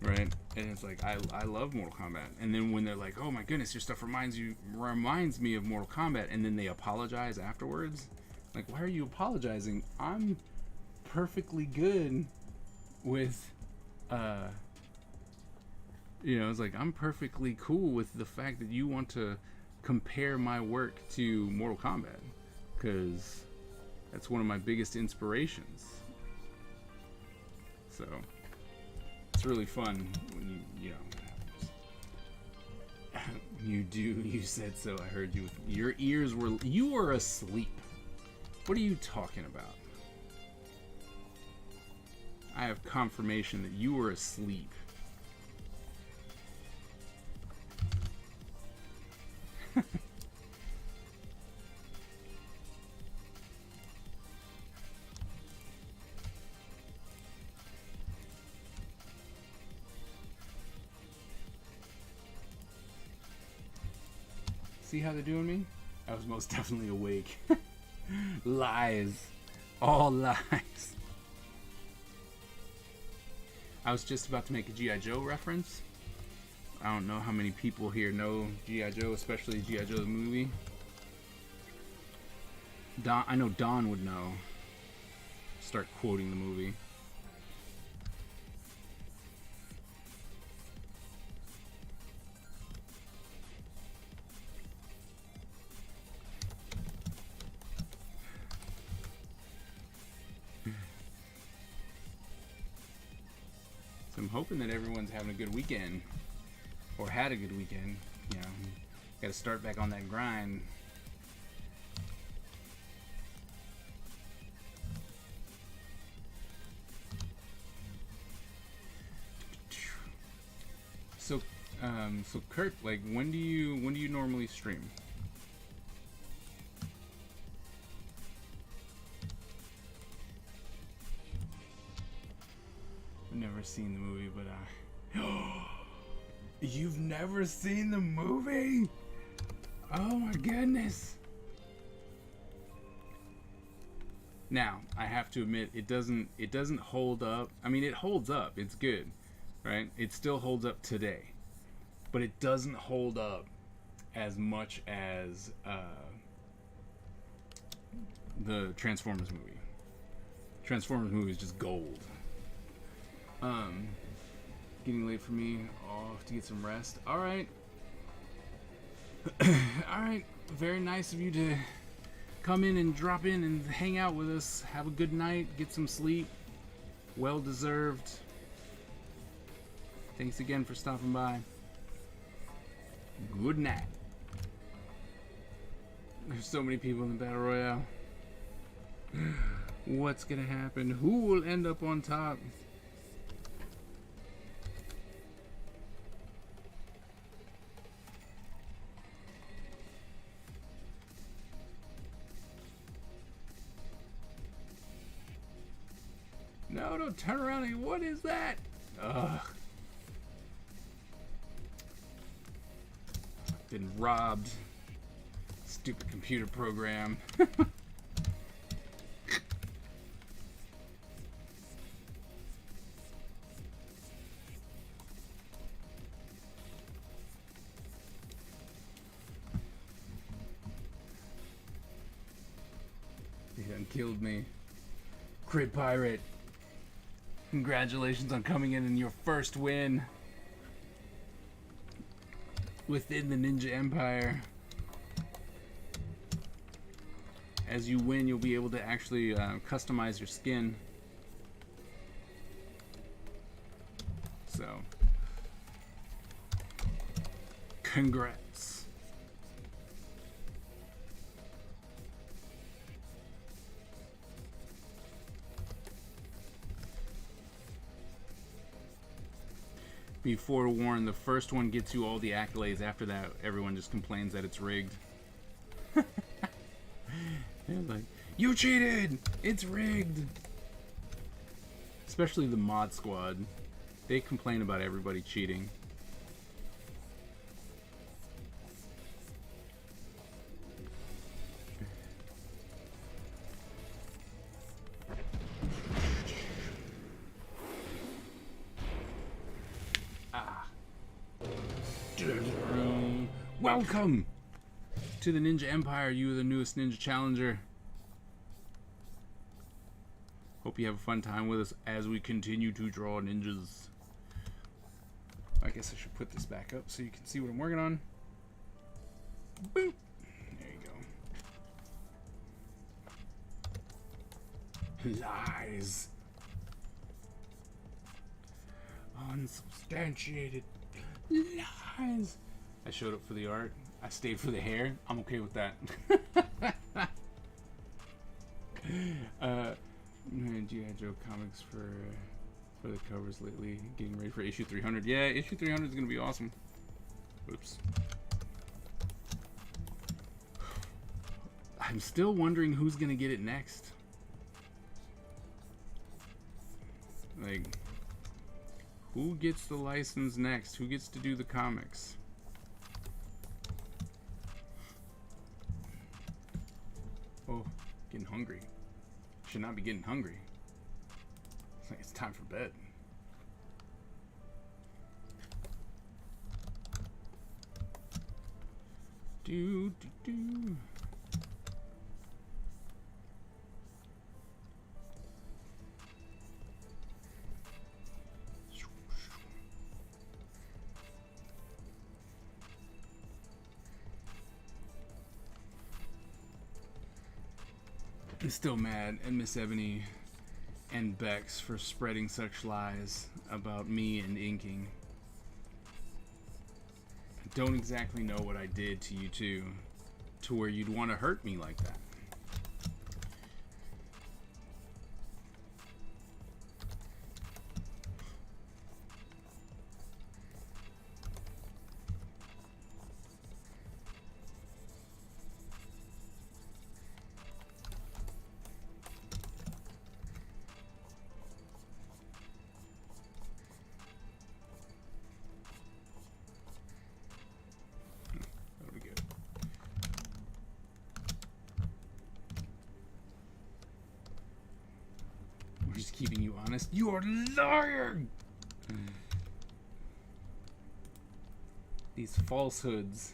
right?" And it's like, I love Mortal Kombat. And then when they're like, "Oh my goodness, your stuff reminds me of Mortal Kombat," and then they apologize afterwards, like, why are you apologizing? I'm perfectly good with, it's like, I'm perfectly cool with the fact that you want to compare my work to Mortal Kombat, because that's one of my biggest inspirations. So it's really fun when you said so. I heard you. Your ears you were asleep. What are you talking about? I have confirmation that you were asleep. See how they're doing me? I was most definitely awake. Lies. All lies. I was just about to make a G.I. Joe reference, I don't know how many people here know G.I. Joe, especially G.I. Joe the movie. Don, I know Don would know. Start quoting the movie. So I'm hoping that everyone's having a good weekend. Or had a good weekend. You know, got to start back on that grind. So Kurt, like, when do you normally stream? I've never seen the movie, but you've never seen the movie? Oh my goodness. Now, I have to admit, it doesn't hold up. I mean, it holds up. It's good, right? It still holds up today. But it doesn't hold up as much as the Transformers movie. Transformers movie is just gold. Getting late for me. Off to get some rest. All right. All right. Very nice of you to come in and drop in and hang out with us. Have a good night. Get some sleep. Well deserved. Thanks again for stopping by. Good night. There's so many people in the Battle Royale. What's gonna happen? Who will end up on top? No, don't turn around and what is that? Ugh. Been robbed. Stupid computer program. He done killed me. Crit Pirate. Congratulations on coming in your first win within the Ninja Empire. As you win, you'll be able to actually customize your skin. So, congrats. Be forewarned, the first one gets you all the accolades. After that, everyone just complains that it's rigged. They're like, you cheated! It's rigged! Especially the mod squad. They complain about everybody cheating. Welcome to the Ninja Empire. You are the newest Ninja Challenger. Hope you have a fun time with us as we continue to draw ninjas. I guess I should put this back up so you can see what I'm working on. Boop. There you go. Lies. Unsubstantiated lies. I showed up for the art. I stayed for the hair. I'm okay with that. G.I. Joe comics for the covers lately. Getting ready for issue 300. Yeah, issue 300 is gonna be awesome. Oops. I'm still wondering who's gonna get it next. Like, who gets the license next? Who gets to do the comics? Oh, getting hungry. Should not be getting hungry. It's like it's time for bed. Do, do, do. I'm still mad at Miss Ebony and Bex for spreading such lies about me and inking. I don't exactly know what I did to you two to where you'd want to hurt me like that. Just keeping you honest. You are lying! These falsehoods.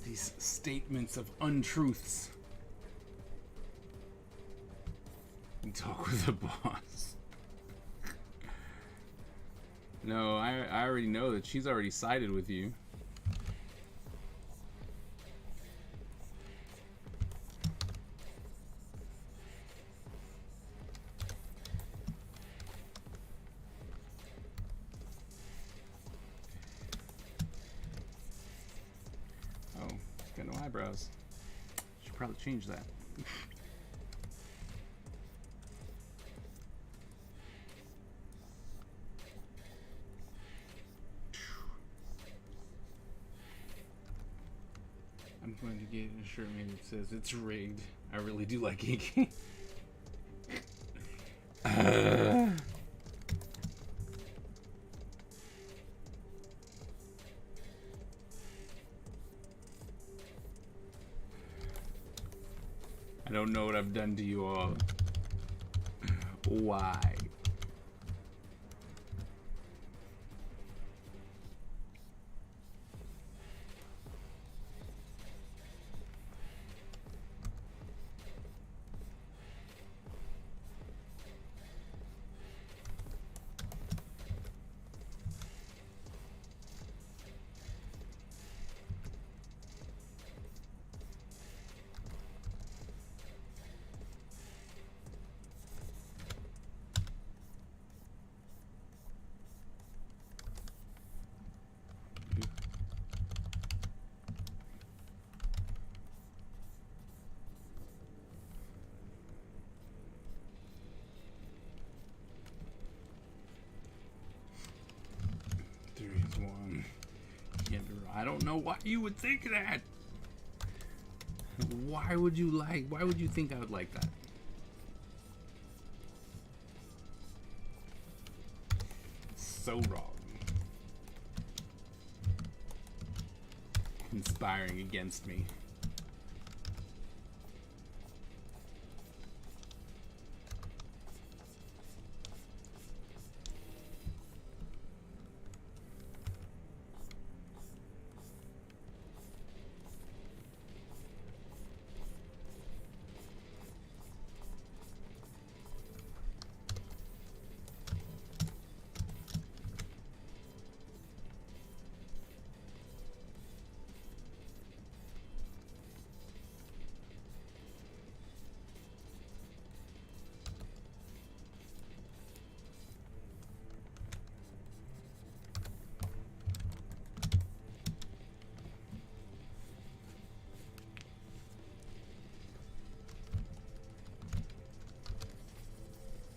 These statements of untruths. You talk with the boss. No, I already know that she's already sided with you. Oh, got no eyebrows. Should probably change that. I'm going to get a shirt made that says it's rigged. I really do like inking. I don't know what I've done to you all. Why? One. I don't know why you would think that. Why would you think I would like that? So wrong. Conspiring against me.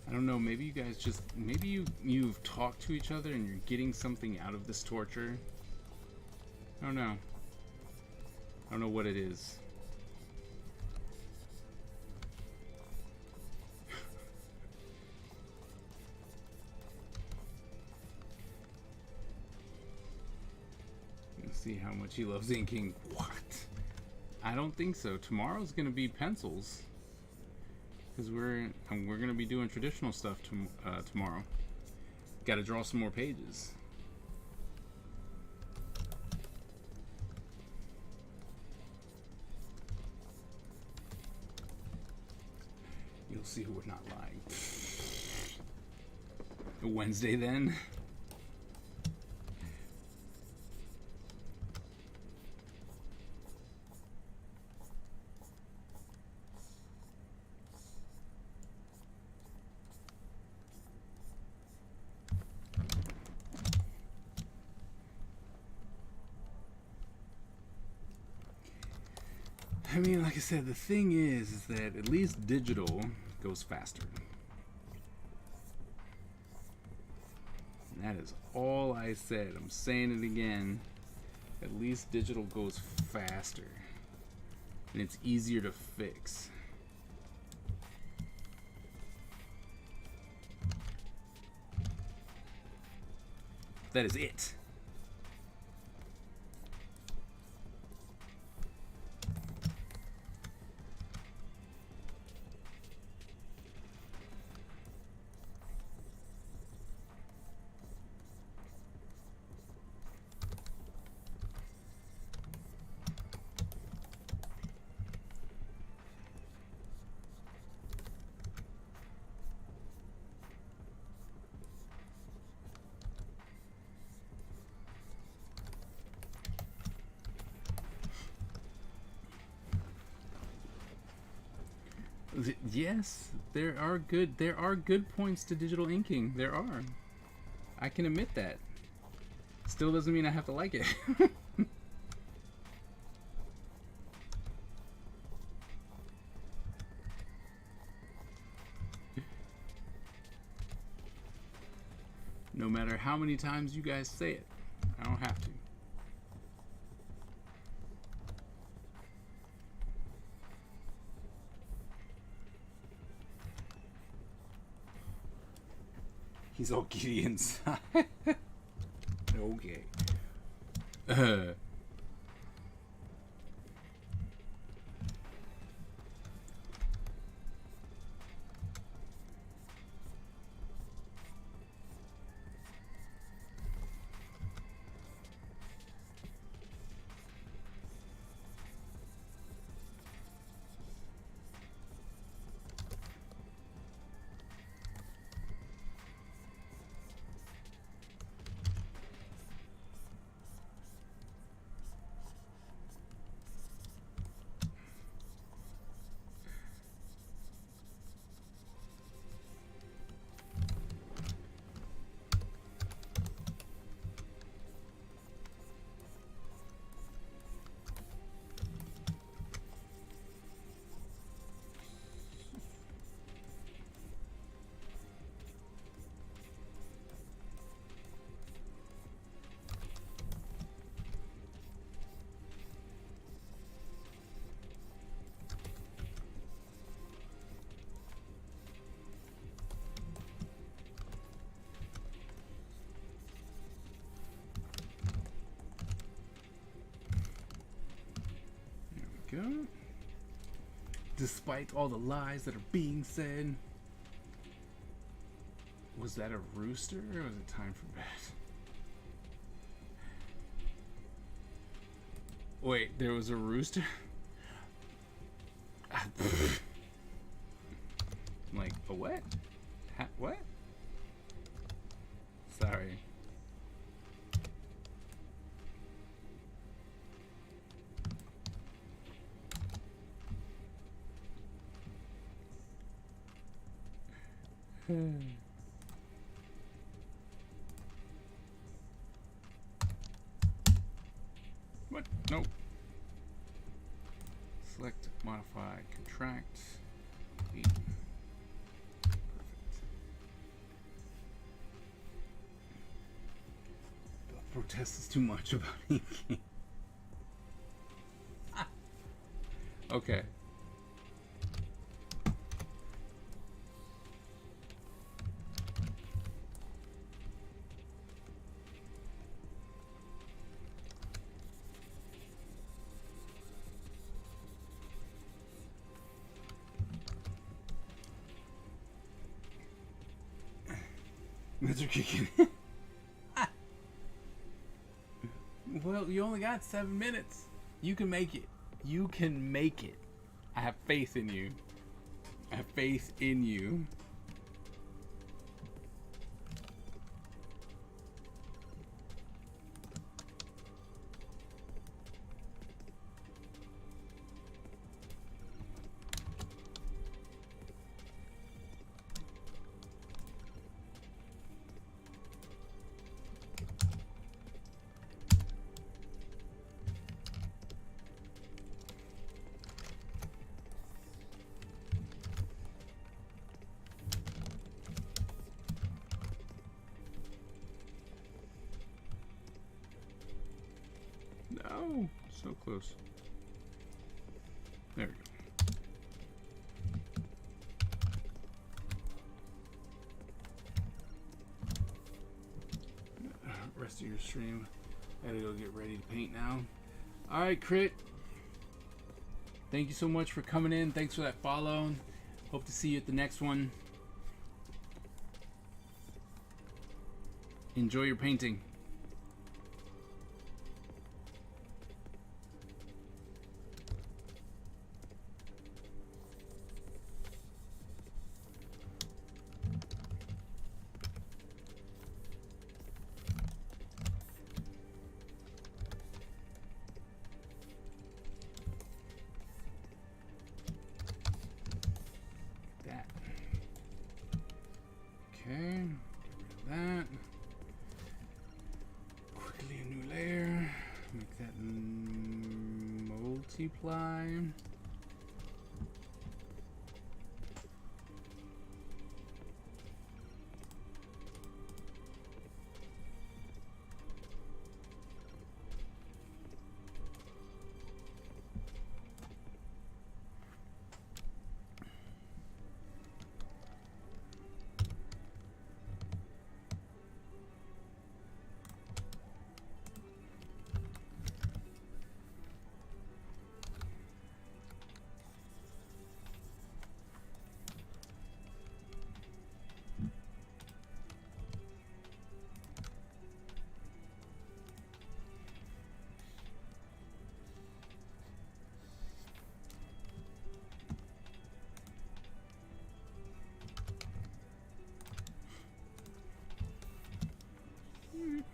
I don't know, maybe you guys just, maybe you've talked to each other and you're getting something out of this torture. I don't know. I don't know what it is. Let's see how much he loves inking. What? I don't think so. Tomorrow's gonna be pencils. because we're gonna be doing traditional stuff tomorrow. Got to draw some more pages. You'll see who we're not lying. Wednesday then. I mean, like I said, the thing is that at least digital goes faster. And that is all I said. I'm saying it again. At least digital goes faster. And it's easier to fix. That is it. Yes, there are good points to digital inking. There are. I can admit that. Still doesn't mean I have to like it. No matter how many times you guys say it, I don't have to. He's all giddy inside. Okay. Go. Despite all the lies that are being said. Was that a rooster or was it time for bed? Wait, there was a rooster? I'm like, a what? What? Sorry. What? Nope. Select, modify, contract. Delete. Perfect. Don't protest is too much about inking. Okay. Mr. Kicking. Well, you only got 7 minutes. You can make it. You can make it. I have faith in you. I have faith in you. No, so close. There we go. Rest of your stream. I gotta go get ready to paint now. Alright, Crit. Thank you so much for coming in. Thanks for that follow. Hope to see you at the next one. Enjoy your painting. Okay, get rid of that. Quickly a new layer. Make that multiply.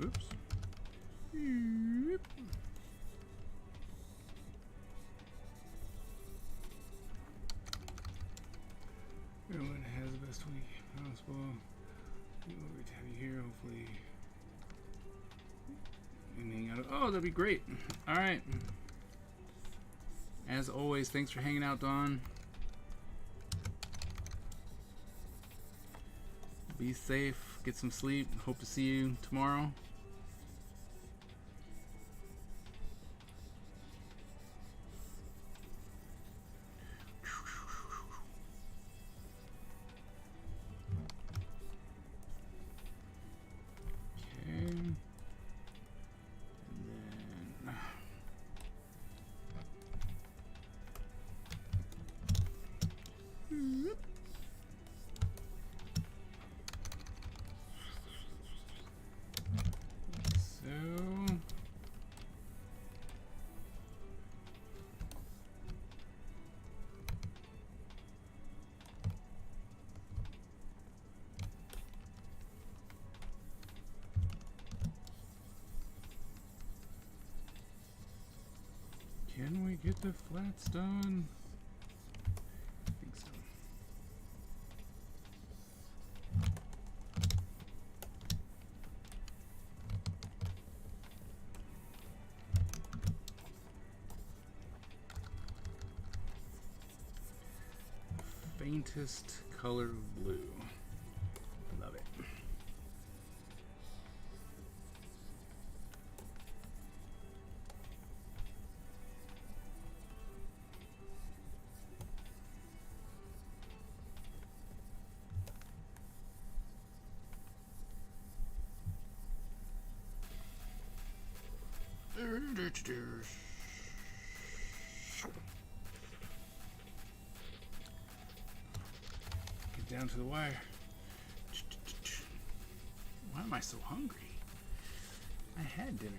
Oops. Everyone has the best week possible. Great to have you here. Hopefully, you can hang out. Oh, that'd be great. All right. As always, thanks for hanging out, Dawn. Be safe. Get some sleep. Hope to see you tomorrow. Can we get the flats done? I think so. Faintest color of blue. Love it. Get down to the wire. am I so hungry? I had dinner.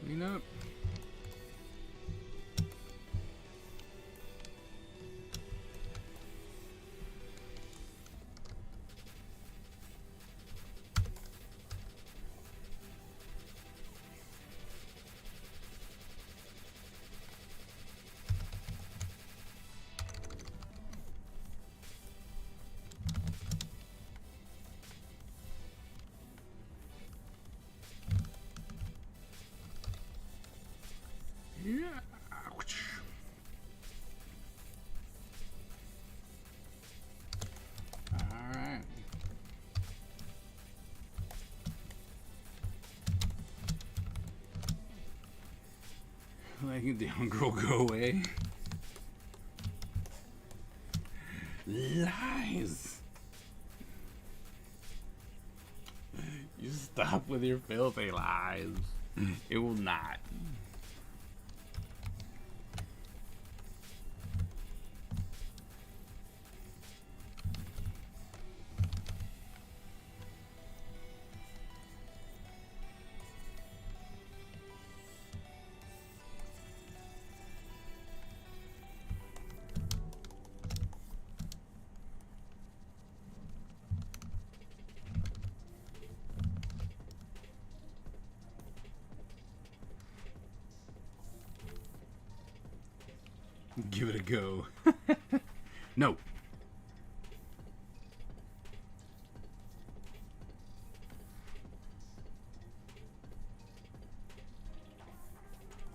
Clean up. Yeah. Ouch. Alright. Like the hunger will go away. Lies. You stop with your filthy lies. It will not. Give it a go. No.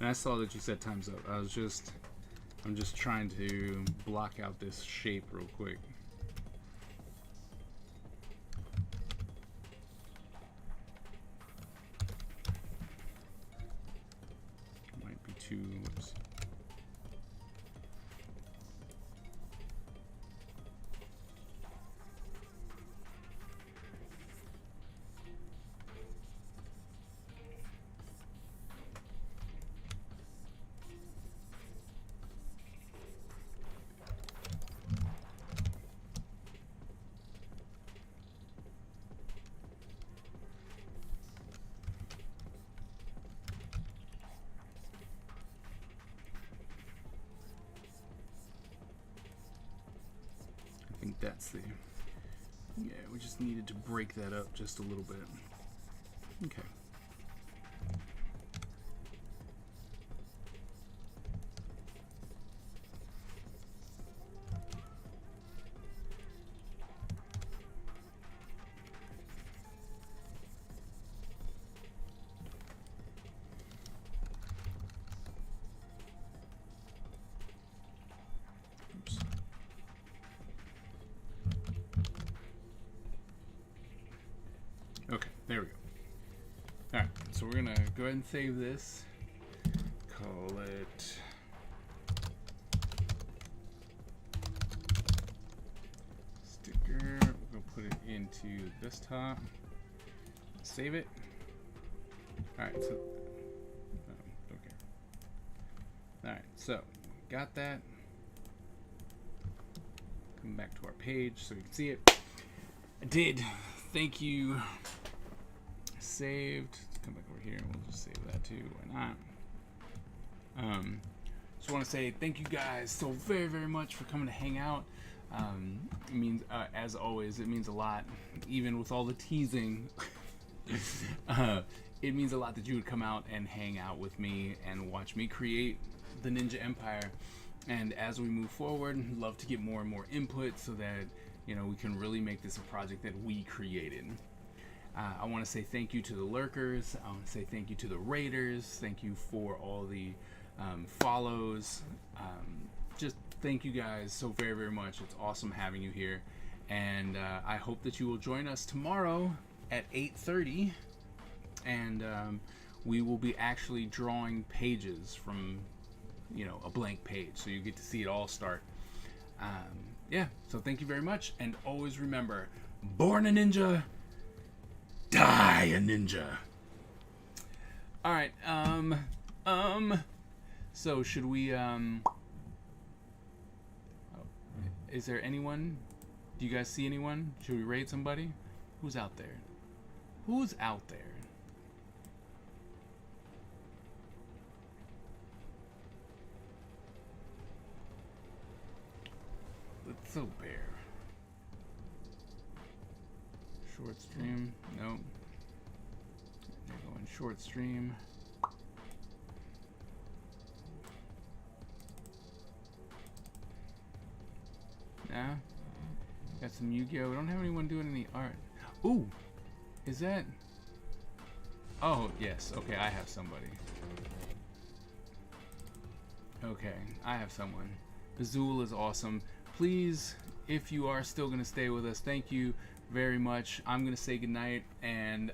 And I saw that you said time's up. I'm just trying to block out this shape real quick. Might be too. Whoops. I think that's the... Yeah, we just needed to break that up just a little bit. Okay. Oops. Okay, there we go. Alright, so we're gonna go ahead and save this. Call it sticker. We'll put it into desktop. Save it. Alright, so don't care. Alright, so got that. Come back to our page so you can see it. I did. Thank you. Saved. Let's come back over here and we'll just save that too. Why not? Just want to say thank you guys so very, very much for coming to hang out. It means, as always, it means a lot. Even with all the teasing, it means a lot that you would come out and hang out with me and watch me create the Ninja Empire. And as we move forward, love to get more and more input so that, you know, we can really make this a project that we created. I want to say thank you to the lurkers. I want to say thank you to the raiders. Thank you for all the follows. Just thank you guys so very, very much. It's awesome having you here. And I hope that you will join us tomorrow at 8:30. And we will be actually drawing pages from a blank page, so you get to see it all start. Yeah, so thank you very much, and always remember, born a ninja, die a ninja. All right, so should we, is there anyone? Do you guys see anyone? Should we raid somebody? Who's out there? Who's out there? Let's so bear. Short stream. Nope. They're going short stream. Nah. Got some Yu-Gi-Oh! We don't have anyone doing any art. Ooh! Is that... Oh, yes. Okay, I have somebody. Okay, I have someone. Bazul is awesome. Please, if you are still going to stay with us, thank you very much. I'm going to say goodnight, and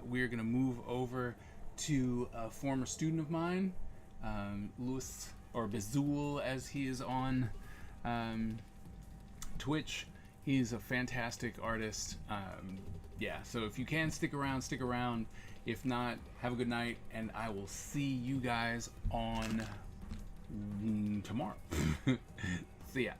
we're going to move over to a former student of mine, Louis, or Bazul, as he is on Twitch. He's a fantastic artist. Yeah, so if you can stick around, stick around. If not, have a good night, and I will see you guys on tomorrow. See ya.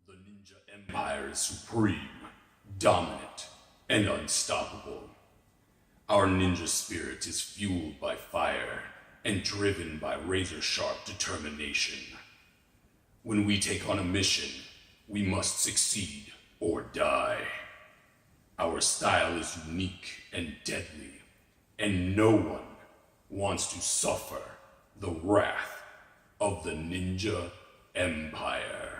The Ninja Empire is supreme, dominant, and unstoppable. Our ninja spirit is fueled by fire and driven by razor-sharp determination. When we take on a mission, we must succeed or die. Our style is unique and deadly, and no one wants to suffer the wrath of the Ninja Empire.